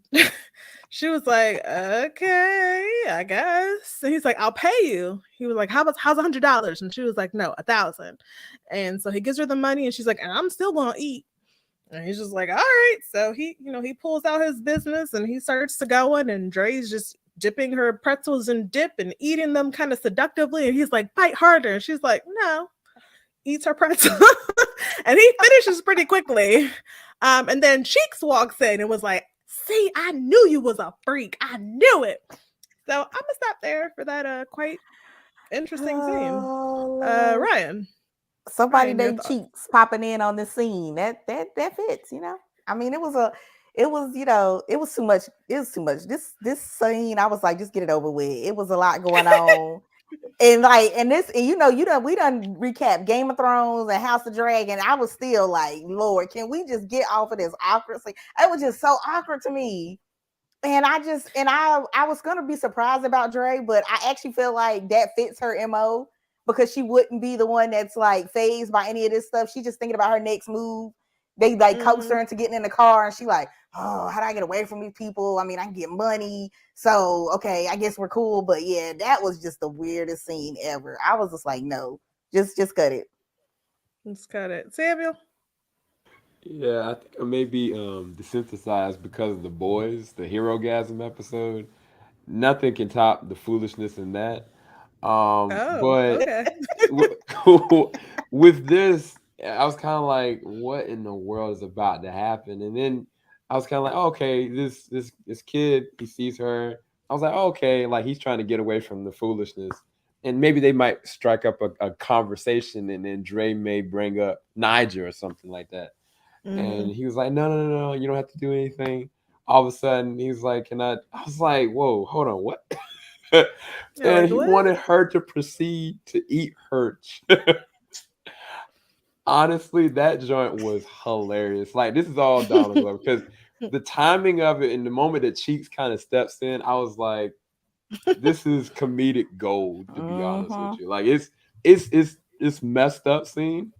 she was like, okay, I guess. And he's like, I'll pay you. He was like, how's $100? And she was like, no, 1,000. And so he gives her the money, and she's like, and I'm still gonna eat. And he's just like, all right. So he pulls out his business and he starts to going, and Dre's just dipping her pretzels in dip and eating them kind of seductively. And he's like, bite harder. And she's like, no, eats her pretzel. And he finishes pretty quickly. And then Cheeks walks in and was like, see, I knew you was a freak. I knew it. So I'm gonna stop there for that quite interesting scene. Oh Lord. Ryan. Somebody Ryan, your named thoughts. Cheeks popping in on the scene. That fits. I mean, it was too much. It was too much. This scene, I was like, just get it over with. It was a lot going on. And we done recap Game of Thrones and House of Dragon. I was still like, Lord, can we just get off of this awkward scene? It was just so awkward to me. And I was gonna be surprised about Dre, but I actually feel like that fits her MO because she wouldn't be the one that's like phased by any of this stuff. She's just thinking about her next move. They like coax her Mm-hmm. into getting in the car, and she like, oh, how do I get away from these people? I mean, I can get money, so okay, I guess we're cool. But yeah, that was just the weirdest scene ever. I was just like, no, just cut it. Let's cut it. Samuel. Yeah, I think I may be desensitized because of the boys, the hero gasm episode. Nothing can top the foolishness in that. Oh, But okay. with this, I was kind of like, what in the world is about to happen? And then I was kind of like, okay, this kid, he sees her. I was like, okay, like he's trying to get away from the foolishness. And maybe they might strike up a conversation, and then Dre may bring up Niger or something like that. And Mhm. he was like, no, no, no, no, you don't have to do anything. All of a sudden, he's like, can I was like, whoa, hold on, what? Yeah, And like he what? wanted her to proceed to eat her. Honestly, that joint was hilarious. Like, this is all Donald Glover because the timing of it and the moment that Cheeks kind of steps in, I was like, this is comedic gold, to be honest Mm-hmm. with you. Like, it's messed up scene.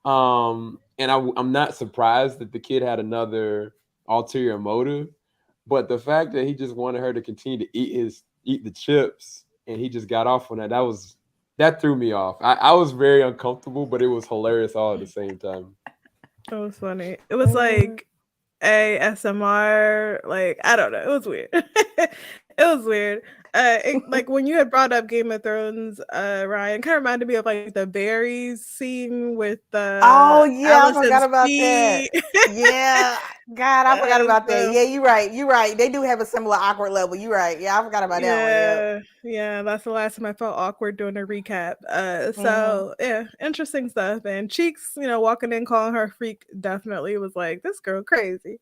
And I'm not surprised that the kid had another ulterior motive, but the fact that he just wanted her to continue to eat the chips and he just got off on that threw me off. I was very uncomfortable, but it was hilarious all at the same time. It was funny. It was like ASMR, like I don't know. It was weird. It was weird. Like when you had brought up Game of Thrones, Ryan, kind of reminded me of like the berries scene with Oh yeah, I forgot Allison's about that. feet. Yeah, God, I forgot about that. So Yeah, you're right. You're right. They do have a similar awkward level. You're right. Yeah, I forgot about that one. Yep. yeah, yeah, that's the last time I felt awkward doing a recap. Mm-hmm. So yeah, interesting stuff. And Cheeks, walking in calling her a freak definitely was like this girl crazy.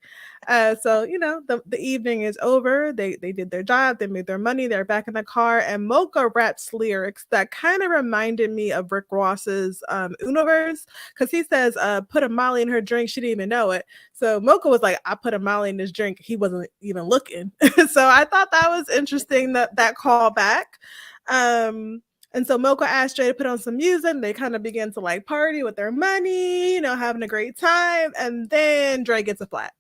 So the evening is over. They did their job. They made their money. They're back in the car, and Mocha raps lyrics that kind of reminded me of Rick Ross's Universe because he says, "Put a Molly in her drink. She didn't even know it." So Mocha was like, I put a Molly in this drink. He wasn't even looking. So I thought that was interesting that callback. Um, and so Mocha asked Dre to put on some music. They kind of begin to like party with their money, having a great time. And then Dre gets a flat.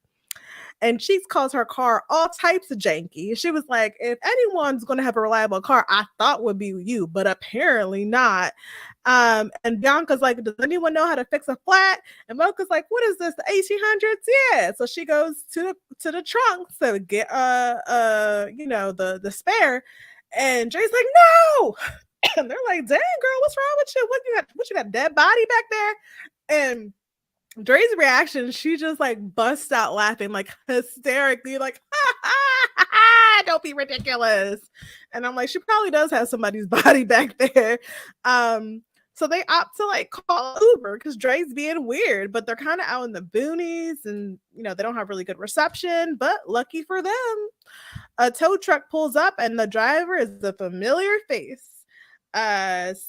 And Cheeks calls her car all types of janky. She was like, if anyone's going to have a reliable car, I thought would be you, but apparently not. And Bianca's like, does anyone know how to fix a flat? And Mocha's like, what is this, the 1800s? Yeah. So she goes to the trunk to get the spare. And Jay's like, no. And they're like, dang girl, what's wrong with you? What you got a dead body back there? And Dre's reaction, she just like busts out laughing, like hysterically, like, ha, ha, ha, ha, don't be ridiculous. And I'm like, she probably does have somebody's body back there. So they opt to like call Uber because Dre's being weird, but they're kind of out in the boonies and they don't have really good reception, but lucky for them, a tow truck pulls up and the driver is a familiar face.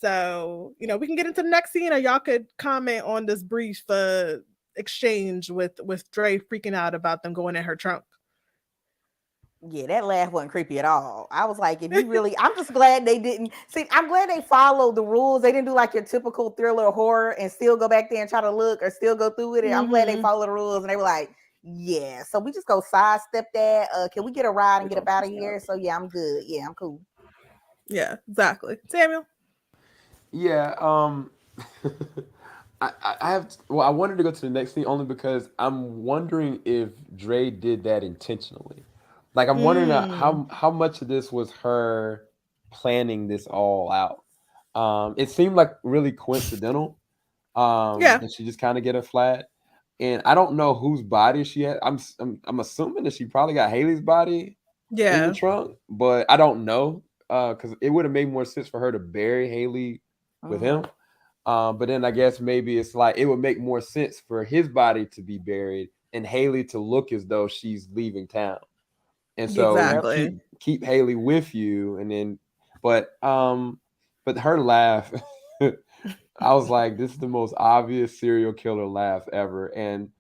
So we can get into the next scene, or y'all could comment on this brief exchange with Dre freaking out about them going in her trunk. Yeah, that laugh wasn't creepy at all. I was like, if you really, I'm just glad they didn't see. I'm glad they followed the rules. They didn't do like your typical thriller horror and still go back there and try to look or still go through with it. I'm glad they Mm-hmm. followed the rules and they were like, yeah. So we just go sidestep that. Can we get a ride and get up out of here? So yeah, I'm good. Yeah, I'm cool. Yeah, exactly. Samuel. Yeah, I have. Well, I wanted to go to the next thing only because I'm wondering if Dre did that intentionally. Like, I'm wondering Mm. how much of this was her planning this all out. It seemed like really coincidental. Yeah. That she just kind of get a flat, and I don't know whose body she had. I'm assuming that she probably got Haley's body in the Yeah. trunk, but I don't know because it would have made more sense for her to bury Haley with Mm-hmm. him. But then I guess maybe it's like it would make more sense for his body to be buried and Haley to look as though she's leaving town. And so you Yep. Exactly. keep Haley with you, and then but her laugh, I was like, this is the most obvious serial killer laugh ever, and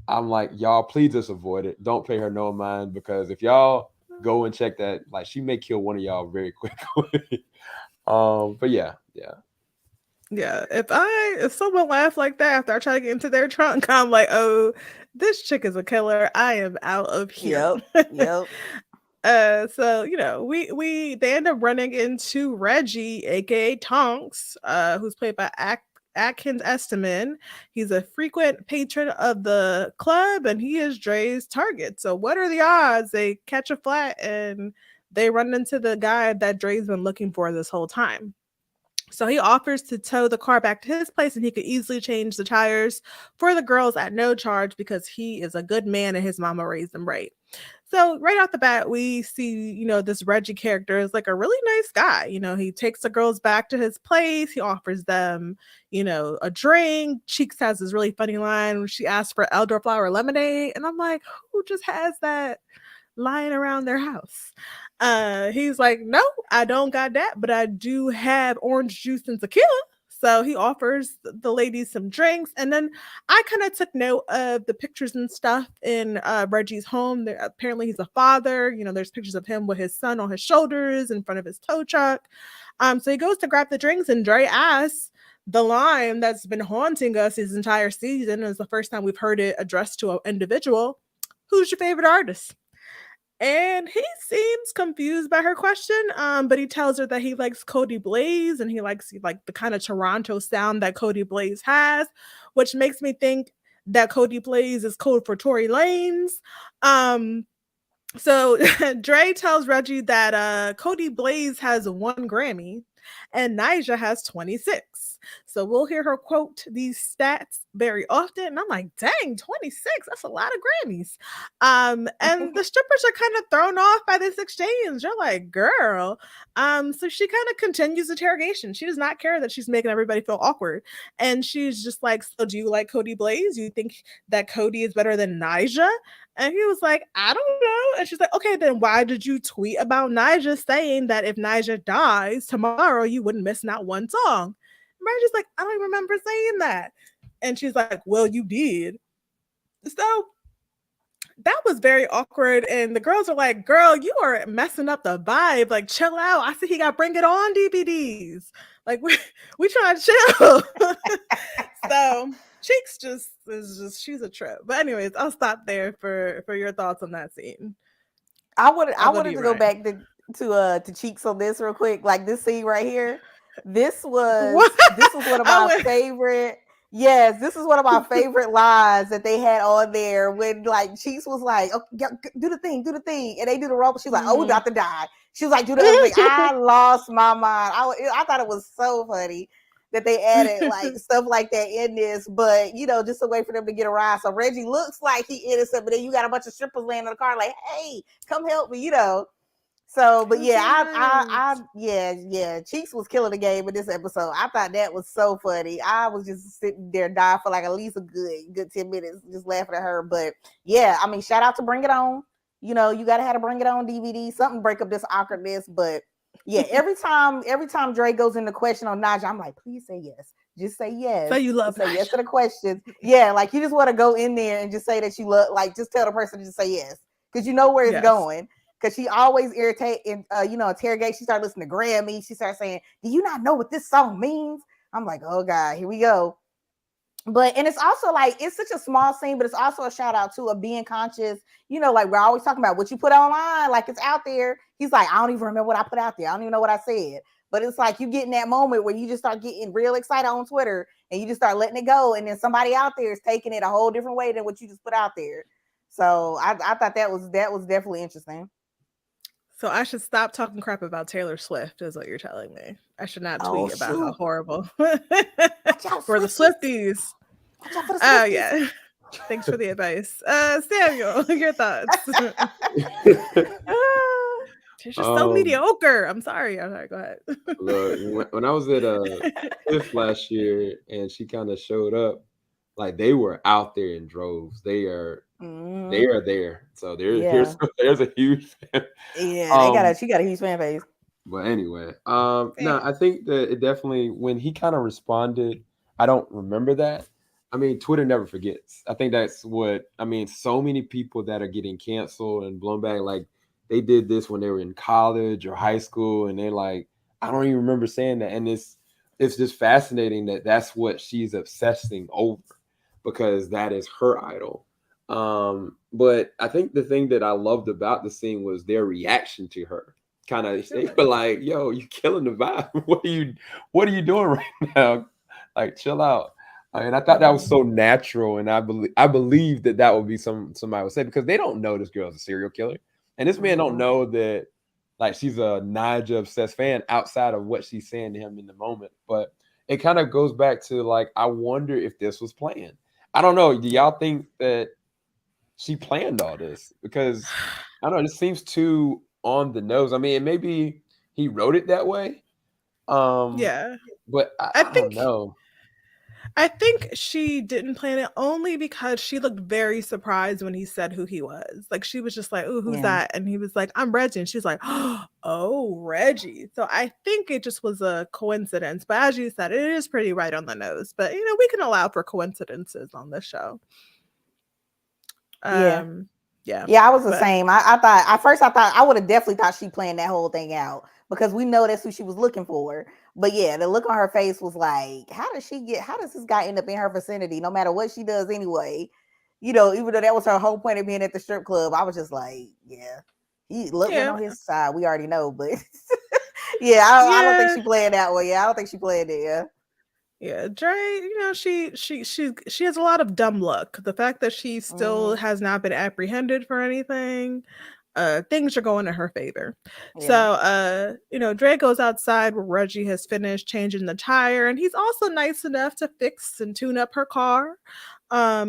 I'm like, y'all, please just avoid it. Don't pay her no mind because if y'all go and check that, like, she may kill one of y'all very quickly. But yeah, yeah. Yeah. If someone laughed like that after I try to get into their trunk, I'm like, oh, this chick is a killer. I am out of here. Yep. Yep. So they end up running into Reggie, aka Tonks, who's played by Atkins Estiman. He's a frequent patron of the club, and he is Dre's target. So what are the odds they catch a flat and they run into the guy that Dre's been looking for this whole time? So he offers to tow the car back to his place and he could easily change the tires for the girls at no charge because he is a good man and his mama raised him right. So right off the bat, we see, this Reggie character is like a really nice guy. He takes the girls back to his place. He offers them, a drink. Cheeks has this really funny line when she asks for elderflower lemonade. And I'm like, who just has that lying around their house? He's like, no, I don't got that, but I do have orange juice and tequila. So he offers the ladies some drinks. And then I kind of took note of the pictures and stuff in Reggie's home. Apparently, he's a father. There's pictures of him with his son on his shoulders in front of his tow truck. So he goes to grab the drinks, and Dre asks the line that's been haunting us his entire season. It's the first time we've heard it addressed to an individual. Who's your favorite artist? And he seems confused by her question, but he tells her that he likes Cody Blaze and he likes like the kind of Toronto sound that Cody Blaze has, which makes me think that Cody Blaze is code for Tory Lanez. So Dre tells Reggie that Cody Blaze has 1 Grammy and Nyjah has 26. So we'll hear her quote these stats very often. And I'm like, dang, 26, that's a lot of Grammys. And the strippers are kind of thrown off by this exchange. They're like, girl. So she kind of continues interrogation. She does not care that she's making everybody feel awkward. And she's just like, so do you like Cody Blaze? Do you think that Cody is better than Nyjah? And he was like, I don't know. And she's like, okay, then why did you tweet about Nyjah saying that if Nyjah dies tomorrow, you wouldn't miss not one song? And Reggie's like, I don't even remember saying that. And she's like, well, you did. So that was very awkward. And the girls are like, girl, you are messing up the vibe. Like, chill out. I see he got Bring It On DVDs. Like, we trying to chill. So Cheeks she's a trip. But anyways, I'll stop there for your thoughts on that scene. I wanted to go back to Cheeks on this real quick. Like this scene right here. This was one of my favorite. Yes, this is one of my favorite lines that they had on there when like Cheeks was like, okay, do the thing, and they do the rope. She's like, oh, we about to die. She was like, do the other thing. I lost my mind. I thought it was so funny that they added like stuff like that in this, but just a way for them to get a ride. So Reggie looks like he innocent, but then you got a bunch of strippers laying in the car like, hey, come help me, So, but yeah, yeah. Cheeks was killing the game in this episode. I thought that was so funny. I was just sitting there dying for like at least a good 10 minutes, just laughing at her. But yeah, I mean, shout out to Bring It On. You gotta have to Bring It On DVD, something break up this awkwardness. But yeah, every time Dre goes into question on Nyjah, I'm like, please say yes. Just say yes. Say you love say yes to the questions. Yeah, like you just want to go in there and just say that you love, like just tell the person to just say yes. Because you know where it's going. Because she always interrogate. She started listening to Grammy. She started saying, do you not know what this song means? I'm like, oh God, here we go. And it's also like, it's such a small scene, but it's also a shout out to of being conscious. Like we're always talking about what you put online, like it's out there. He's like, I don't even remember what I put out there. I don't even know what I said. But it's like you get in that moment where you just start getting real excited on Twitter and you just start letting it go. And then somebody out there is taking it a whole different way than what you just put out there. So I thought that was definitely interesting. So I should stop talking crap about Taylor Swift, is what you're telling me. I should not tweet about how horrible. For the Swifties. Oh, yeah. Thanks for the advice. Samuel, your thoughts. She's just so mediocre. I'm sorry. Go ahead. Look, when I was at Cliff last year and she kind of showed up, like they were out there in droves. They are there. So there's a huge fan. Yeah, she got a huge fan base. But anyway, no, I think that it definitely, when he kind of responded, I don't remember that. I mean, Twitter never forgets. I think that's so many people that are getting canceled and blown back, like they did this when they were in college or high school, and they're like, I don't even remember saying that. And it's just fascinating that that's what she's obsessing over, because that is her idol. But I think the thing that I loved about the scene was their reaction to her. They were like, yo, you killing the vibe. What are you doing right now? Like, chill out. And I thought that was so natural, and I believe that would be somebody would say, because they don't know this girl's a serial killer, and this man don't know that like she's a Nyjah obsessed fan outside of what she's saying to him in the moment. But it kind of goes back to like, I wonder if this was planned. I don't know. Do y'all think that she planned all this because I don't know, it seems too on the nose. I mean, maybe he wrote it that way. Um, Yeah. but I I don't think know. I think she didn't plan it only because she looked very surprised when he said who he was. Like she was just like, "Oh, who's Yeah. that?" And he was like, "I'm Reggie." And she's like, "Oh, Reggie." So I think it just was a coincidence. But as you said, it is pretty right on the nose. But we can allow for coincidences on this show. Yeah. Um, yeah. Yeah, I was the But same. I thought at first I would have definitely thought she planned that whole thing out because we know that's who she was looking for. But yeah, the look on her face was like, how does this guy end up in her vicinity no matter what she does anyway? Even though that was her whole point of being at the strip club, I was just like, yeah. He look went yeah, on his side. We already know, but yeah, I don't think yeah. she planned that way. Yeah, I don't think she planned it. Yeah. Yeah, Dre, she has a lot of dumb luck. The fact that she still Mm-hmm. has not been apprehended for anything, things are going in her favor. So, Yeah. Dre goes outside where Reggie has finished changing the tire, and he's also nice enough to fix and tune up her car. A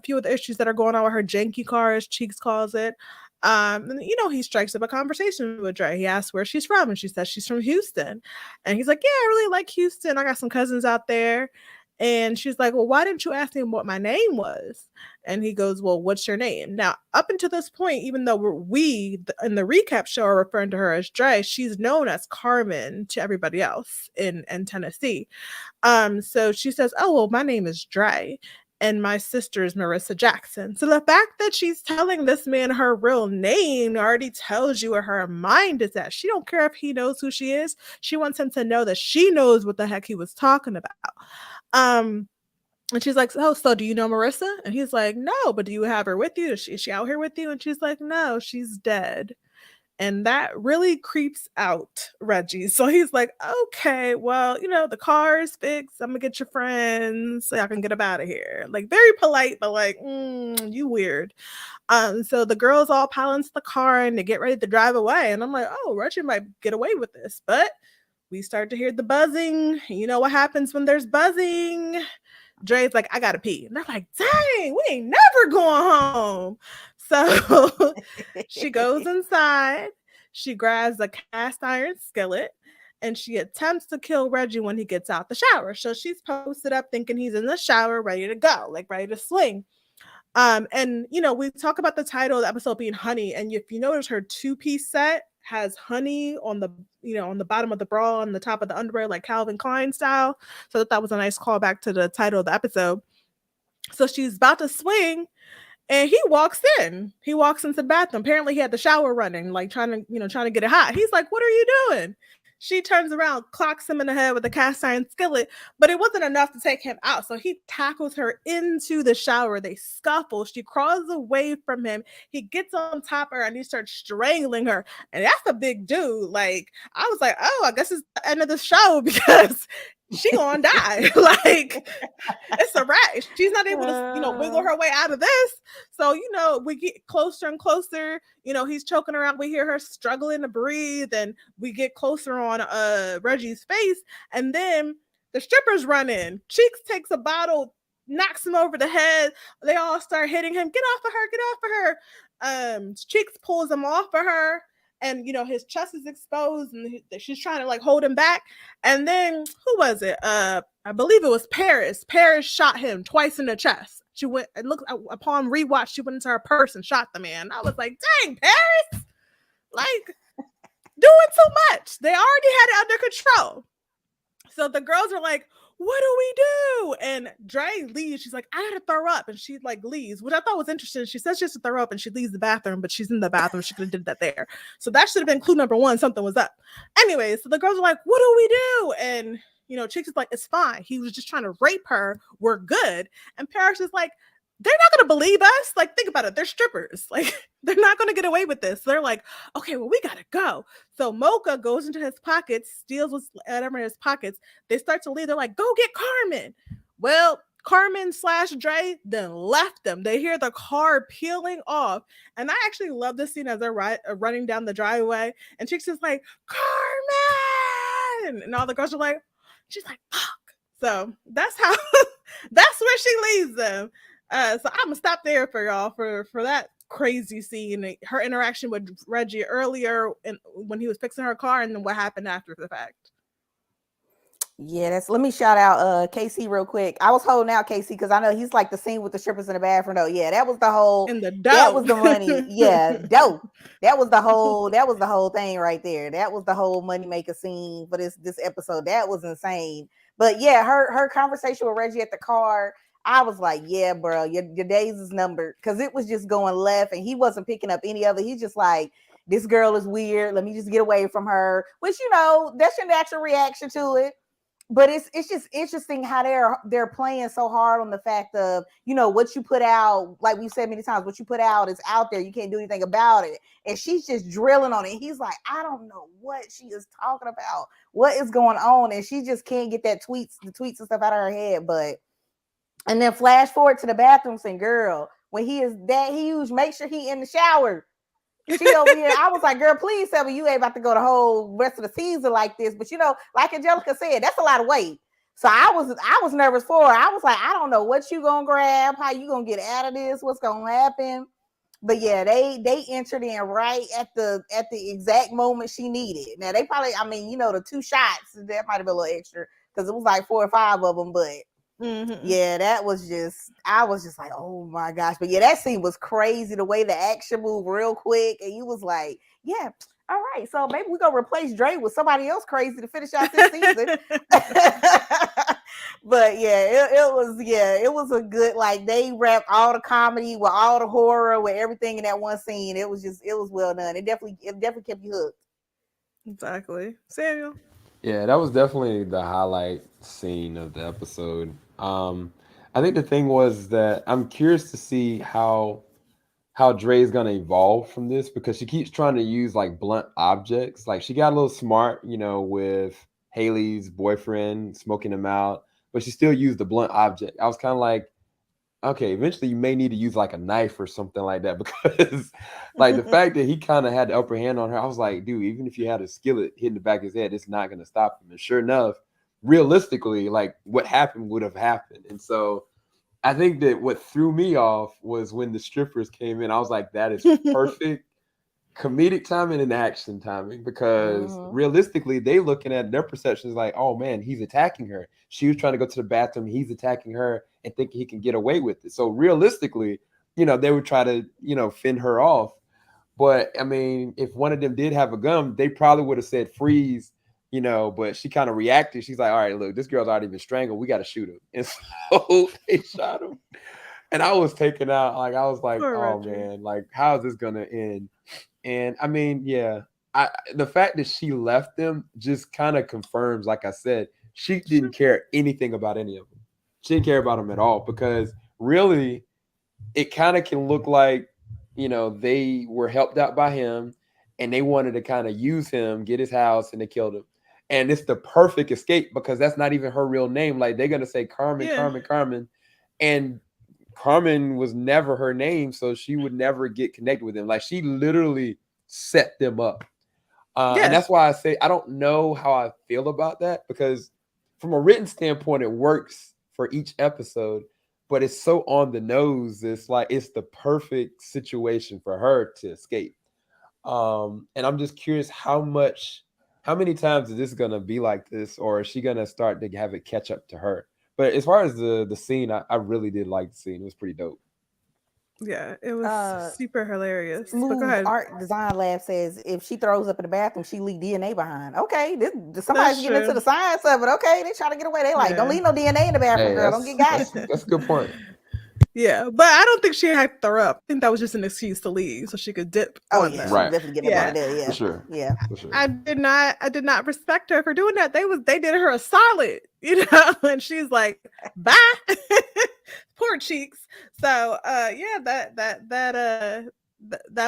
few of the issues that are going on with her janky car, as Cheeks calls it. And, he strikes up a conversation with Dre. He asks where she's from, and she says she's from Houston. And he's like, "Yeah, I really like Houston. I got some cousins out there." And she's like, "Well, why didn't you ask me what my name was?" And he goes, "Well, what's your name?" Now, up until this point, even though in the recap show are referring to her as Dre, she's known as Carmen to everybody else in Tennessee. So she says, "Oh, well, my name is Dre. And my sister is Marissa Jackson." So the fact that she's telling this man her real name already tells you where her mind is at. She don't care if he knows who she is. She wants him to know that she knows what the heck he was talking about. Um, and she's like, "Oh, so do you know Marissa?" And he's like, "No, but do you have her with you? Is she out here with you?" And she's like, "No, she's dead." And that really creeps out Reggie. So he's like, "Okay, well, the car is fixed. I'm gonna get your friends so y'all can get up out of here." Like very polite, but like, you weird. So the girls all pile into the car and they get ready to drive away. And I'm like, oh, Reggie might get away with this. But we start to hear the buzzing. You know what happens when there's buzzing? Dre's like, "I gotta pee." And they're like, "Dang, we ain't never going home." So she goes inside, she grabs a cast iron skillet, and she attempts to kill Reggie when he gets out the shower. So she's posted up thinking he's in the shower, ready to go, like ready to swing. And we talk about the title of the episode being honey, and if you notice her two-piece set has honey on the bottom of the bra and the top of the underwear, like Calvin Klein style. So that was a nice callback to the title of the episode. So she's about to swing, and he walks in. He walks into the bathroom. Apparently, he had the shower running, like trying to get it hot. He's like, "What are you doing?" She turns around, clocks him in the head with a cast iron skillet, but it wasn't enough to take him out. So he tackles her into the shower. They scuffle. She crawls away from him. He gets on top of her and he starts strangling her. And that's a big dude. Like, I was like, oh, I guess it's the end of the show because she gonna die. Like, it's a wrap. She's not able to, wiggle her way out of this. So, we get closer and closer. He's choking her out. We hear her struggling to breathe, and we get closer on Reggie's face. And then the strippers run in. Cheeks takes a bottle, knocks him over the head. They all start hitting him. "Get off of her, get off of her." Cheeks pulls him off of her. And his chest is exposed, and she's trying to like hold him back. And then who was it? I believe it was Paris. Paris shot him twice in the chest. She went and looked upon rewatch. She went into her purse and shot the man. I was like, "Dang, Paris! Like doing too much." They already had it under control. So the girls are like, "What do we do?" And Dre leaves. She's like, "I gotta throw up." And she like leaves, which I thought was interesting. She says she has to throw up and she leaves the bathroom, but she's in the bathroom. She could have did that there. So that should have been clue number one. Something was up. Anyway, so the girls are like, "What do we do?" And Chicks is like, "It's fine. He was just trying to rape her. We're good." And Paris is like, "They're not going to believe us." Like, think about it. They're strippers. Like, they're not going to get away with this. They're like, "Okay, well, we got to go." So Mocha goes into his pockets, steals whatever in his pockets. They start to leave. They're like, "Go get Carmen." Well, Carmen / Dre then left them. They hear the car peeling off. And I actually love this scene as they're running down the driveway. And Chicks is like, "Carmen!" And all the girls are like, she's like, "Fuck." So that's how, that's where she leaves them. So I'm gonna stop there for y'all for that crazy scene. Her interaction with Reggie earlier, and when he was fixing her car, and then what happened after the fact. Yeah, that's let me shout out KC real quick. I was holding out KC because I know he's like the scene with the strippers in the bathroom though. Yeah, that was the whole In the that dough. was the money. Yeah, dope. That was the whole thing right there. That was the whole money maker scene for this episode. That was insane. But yeah, her conversation with Reggie at the car, I was like, yeah, bro, your days is numbered. Cause it was just going left and he wasn't picking up any of it. He's just like, this girl is weird. Let me just get away from her. Which, that's your natural reaction to it, but it's just interesting how they're playing so hard on the fact of what you put out, like we've said many times, what you put out is out there, you can't do anything about it, and she's just drilling on it. He's like, I don't know what she is talking about, what is going on, and she just can't get the tweets and stuff out of her head. But and then flash forward to the bathroom scene, girl, when he is that huge, make sure he in the shower. She over here. I was like, girl, please tell me you ain't about to go the whole rest of the season like this. But like Angelica said, that's a lot of weight. So I was nervous for her. I was like, I don't know what you gonna grab, how you gonna get out of this, what's gonna happen. But yeah, they entered in right at the exact moment she needed. Now they probably, the two shots that might have been a little extra because it was like 4 or 5 of them, but yeah, I was just like, oh my gosh. But yeah, that scene was crazy. The way the action moved real quick. And you was like, yeah, all right. So maybe we're going to replace Dre with somebody else crazy to finish out this season. But yeah, it was a good, like they wrapped all the comedy with all the horror with everything in that one scene. It was well done. It definitely kept you hooked. Exactly. Samuel. Yeah, that was definitely the highlight scene of the episode. I think the thing was that I'm curious to see how Dre's gonna evolve from this because she keeps trying to use like blunt objects. Like she got a little smart, with Haley's boyfriend smoking him out, but she still used the blunt object. I was kind of like, okay, eventually you may need to use like a knife or something like that because like the fact that he kind of had the upper hand on her, I was like, dude, even if you had a skillet hitting the back of his head, it's not gonna stop him. And sure enough, realistically, like what happened would have happened. And so I think that what threw me off was when the strippers came in. I was like, that is perfect comedic timing and action timing because Mhm. realistically, they looking at their perceptions like, oh man, he's attacking her. She was trying to go to the bathroom, he's attacking her and thinking he can get away with it. So realistically, they would try to, fend her off. But I mean, if one of them did have a gun, they probably would have said freeze, but she kind of reacted. She's like, all right, look, this girl's already been strangled. We got to shoot him. And so they shot him. And I was taken out. Like, I was like, Poor oh Reggie. man, like, how is this going to end? And I mean, yeah, the fact that she left them just kind of confirms, like I said, she didn't care anything about any of them. She didn't care about them at all because really, it kind of can look like, they were helped out by him and they wanted to kind of use him, get his house, and they killed him. And it's the perfect escape because that's not even her real name. Like they're gonna say Carmen, Yeah. Carmen, Carmen, and Carmen was never her name, so she would never get connected with him. Like she literally set them up. And Yeah. that's why I say I don't know how I feel about that because from a written standpoint, it works for each episode, but it's so on the nose. It's like it's the perfect situation for her to escape. And I'm just curious how many times is this gonna be like this, or is she gonna start to have it catch up to her? But as far as the scene, I really did like the scene. It was pretty dope. Yeah. It was Uh, super hilarious. But go Smooth ahead. Art Design Lab says if she throws up in the bathroom, she leave DNA behind. Okay, somebody's That's getting into true. the science of it. Okay, they trying to get away. They like, don't Yeah. leave no DNA in the bathroom, Hey, girl. Don't get got. that's a good point. Yeah, but I don't think she had to throw up. I think that was just an excuse to leave so she could dip Oh on yeah, she was them. Right. definitely getting up out Yeah. of there. For Yeah, sure. yeah. For sure. I did not respect her for doing that. They did her a solid, and she's like, bye. Poor cheeks. So yeah, that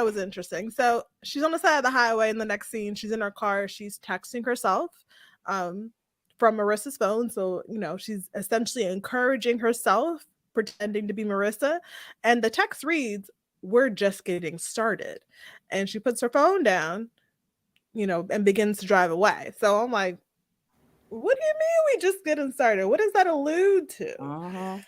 was interesting. So she's on the side of the highway in the next scene. She's in her car, she's texting herself. Um from Marissa's phone. So, she's essentially encouraging herself, pretending to be Marissa. And the text reads, we're just getting started. And she puts her phone down, and begins to drive away. So I'm like, what do you mean we just getting started? What does that allude to? Uh-huh.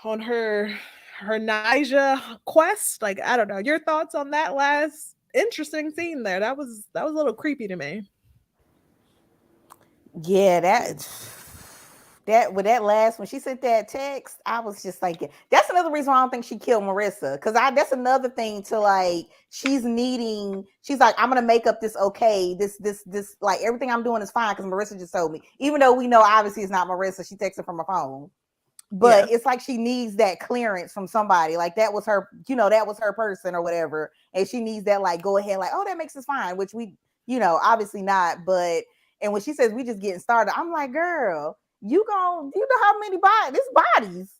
On her her Naija quest. Like, I don't know. Your thoughts on that last interesting scene there? That was a little creepy to me. Yeah, that with that last when she sent that text, I was just like, that's another reason why I don't think she killed Marissa. Because I that's another thing to like she's like, I'm gonna make up this okay, this like everything I'm doing is fine because Marissa just told me. Even though we know obviously it's not Marissa, she texted from her phone. But Yeah. it's like she needs that clearance from somebody. Like that was her, that was her person or whatever. And she needs that, like, go ahead, like, oh, that makes us fine, which we, obviously not. But and when she says we just getting started, I'm like, girl, you know how many bodies.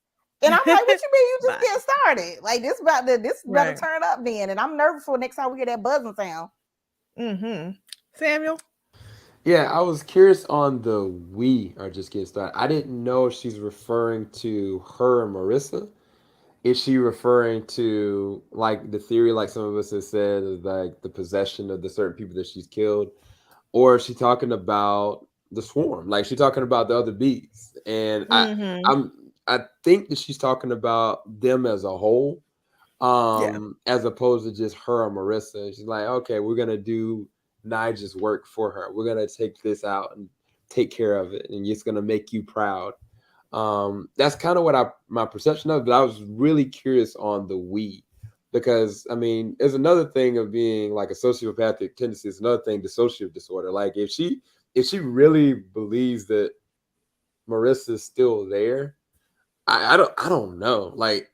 And I'm like, what you mean you just Bye. getting started? Like this about to Right. turn up then. And I'm nervous for next time we hear that buzzing sound. Mm-hmm. Samuel? Yeah, I was curious on the we are just getting started. I didn't know if she's referring to her and Marissa. Is she referring to like the theory, like some of us have said, is like the possession of the certain people that she's killed, or is she talking about the swarm? Like she talking about the other bees? And Mm-hmm. I'm I think that she's talking about them as a whole, Yeah. as opposed to just her or Marissa. She's like, okay, we're gonna do Nigel's work for her. We're gonna take this out and take care of it, and it's gonna make you proud. That's kind of what my perception of, but I was really curious on the we, because I mean, there's another thing of being like a sociopathic tendency. It's another thing, dissociative disorder. Like if she really believes that Marissa's still there, I don't know. Like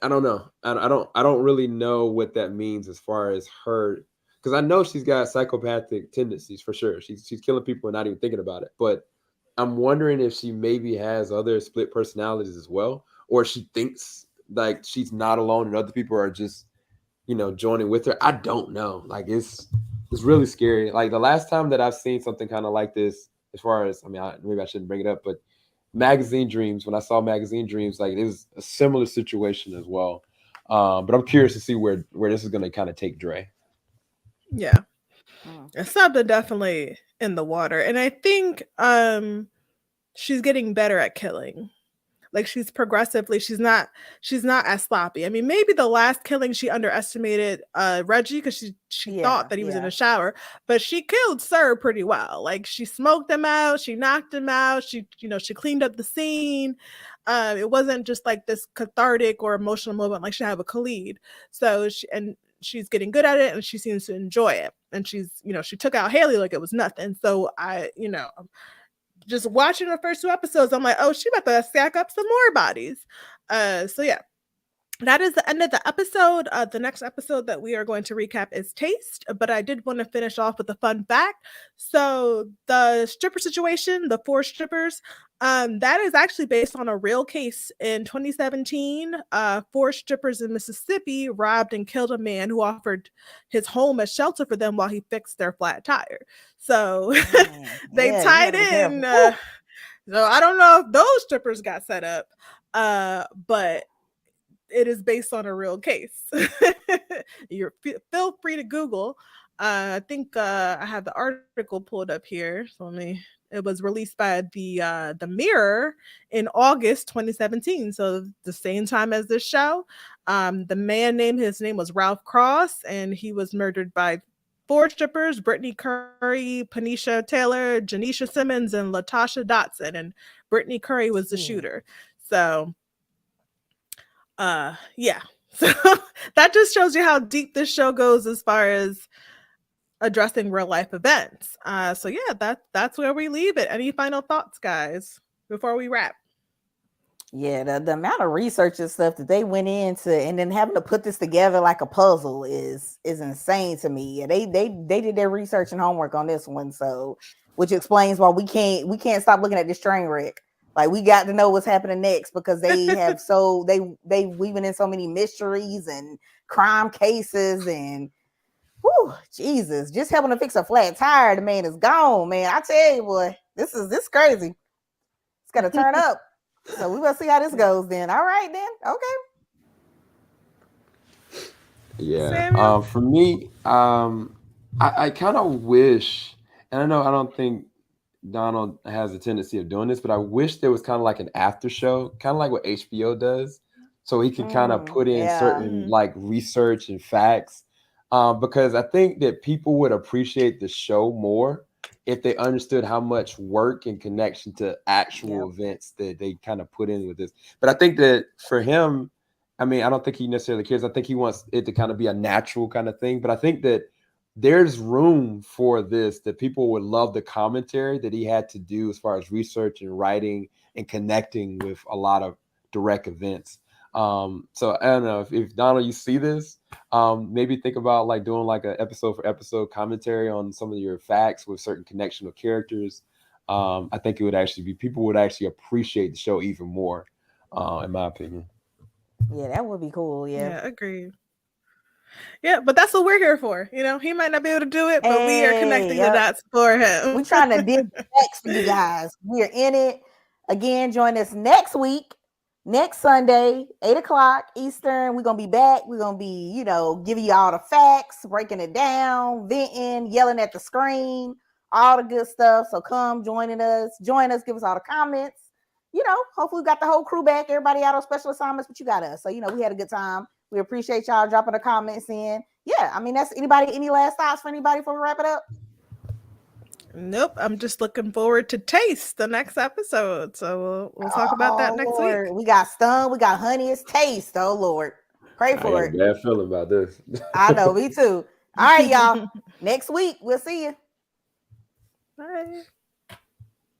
I don't know. I don't really know what that means as far as her, because I know she's got psychopathic tendencies for sure. She's killing people and not even thinking about it. But I'm wondering if she maybe has other split personalities as well, or she thinks like she's not alone and other people are just joining with her. I don't know. Like it's really scary. Like the last time that I've seen something kind of like this, as far as I mean, maybe I shouldn't bring it up, but Magazine Dreams. When I saw Magazine Dreams, like it was a similar situation as well. But I'm curious to see where this is going to kind of take Dre. Yeah. Mm. There's something definitely in the water. And I think she's getting better at killing. Like she's not as sloppy. I mean, maybe the last killing she underestimated Reggie because she thought Yeah, that he was in yeah. a shower, but she killed Sir pretty well. Like she smoked him out, she knocked him out, she cleaned up the scene. It wasn't just like this cathartic or emotional moment like she had with Khalid. So she's getting good at it and she seems to enjoy it. And she took out Haley like it was nothing. So just watching the first two episodes, I'm like, oh, she about to stack up some more bodies. So yeah, that is the end of the episode. The next episode that we are going to recap is Taste, but I did want to finish off with a fun fact. So the stripper situation, the four strippers, that is actually based on a real case in 2017. Four strippers in Mississippi robbed and killed a man who offered his home as shelter for them while he fixed their flat tire. So Man, they yeah, you tied gotta be in. careful. Woo. So I don't know if those strippers got set up, but it is based on a real case. Feel free to Google. I think I have the article pulled up here. So let me. It was released by the Mirror in August 2017. So the same time as this show. The man named his name was Ralph Cross, and he was murdered by four strippers: Brittany Curry, Panisha Taylor, Janisha Simmons, and Latasha Dotson. And Brittany Curry was the Yeah. shooter. So yeah. So that just shows you how deep this show goes as far as addressing real life events. So yeah, that's where we leave it. Any final thoughts, guys, before we wrap? Yeah, the amount of research and stuff that they went into, and then having to put this together like a puzzle is insane to me. Yeah, they did their research and homework on this one, so which explains why we can't stop looking at this train wreck. Like we got to know what's happening next because they have they weaving in so many mysteries and crime cases and whew, Jesus, just helping to fix a flat tire, the man is gone, man. I tell you, boy, this crazy. It's got to turn up. So we will see how this goes then. All right then. Okay. Yeah. Samuel? For me, I kind of wish, and I don't think Donald has a tendency of doing this, but I wish there was kind of like an after show, kind of like what HBO does. so he can kind of put in Yeah. certain like research and facts. Because I think that people would appreciate the show more if they understood how much work and connection to Yep. actual events that they kind of put in with this. But I think that for him, I mean, I don't think he necessarily cares. I think he wants it to kind of be a natural kind of thing. But I think that there's room for this, that people would love the commentary that he had to do as far as research and writing and connecting with a lot of direct events. So I don't know if Donald, you see this, maybe think about like doing like an episode for episode commentary on some of your facts with certain connection of characters. I think it would actually be, people would actually appreciate the show even more, in my opinion. Yeah, that would be cool. Yeah. Yeah, agreed. Yeah, but that's what we're here for. You know, he might not be able to do it, but we are Hey, connecting the yep. dots for him. We trying to dig facts for you guys. We're in it. Again, join us next week, next Sunday, 8 o'clock Eastern. We're gonna be back. We're gonna be, giving you all the facts, breaking it down, venting, yelling at the screen, all the good stuff. So come join us, give us all the comments. Hopefully we got the whole crew back, everybody out on special assignments, but you got us. So, we had a good time. We appreciate y'all dropping the comments in. Yeah, I mean, that's any last thoughts for anybody before we wrap it up? Nope, I'm just looking forward to Taste, the next episode. So we'll talk about that Oh next Lord, week. we got Stun, we got Honeyest Taste. Oh Lord, pray I got for a it. bad feeling about this. I know, me too. All right, y'all. Next week, we'll see you. Bye.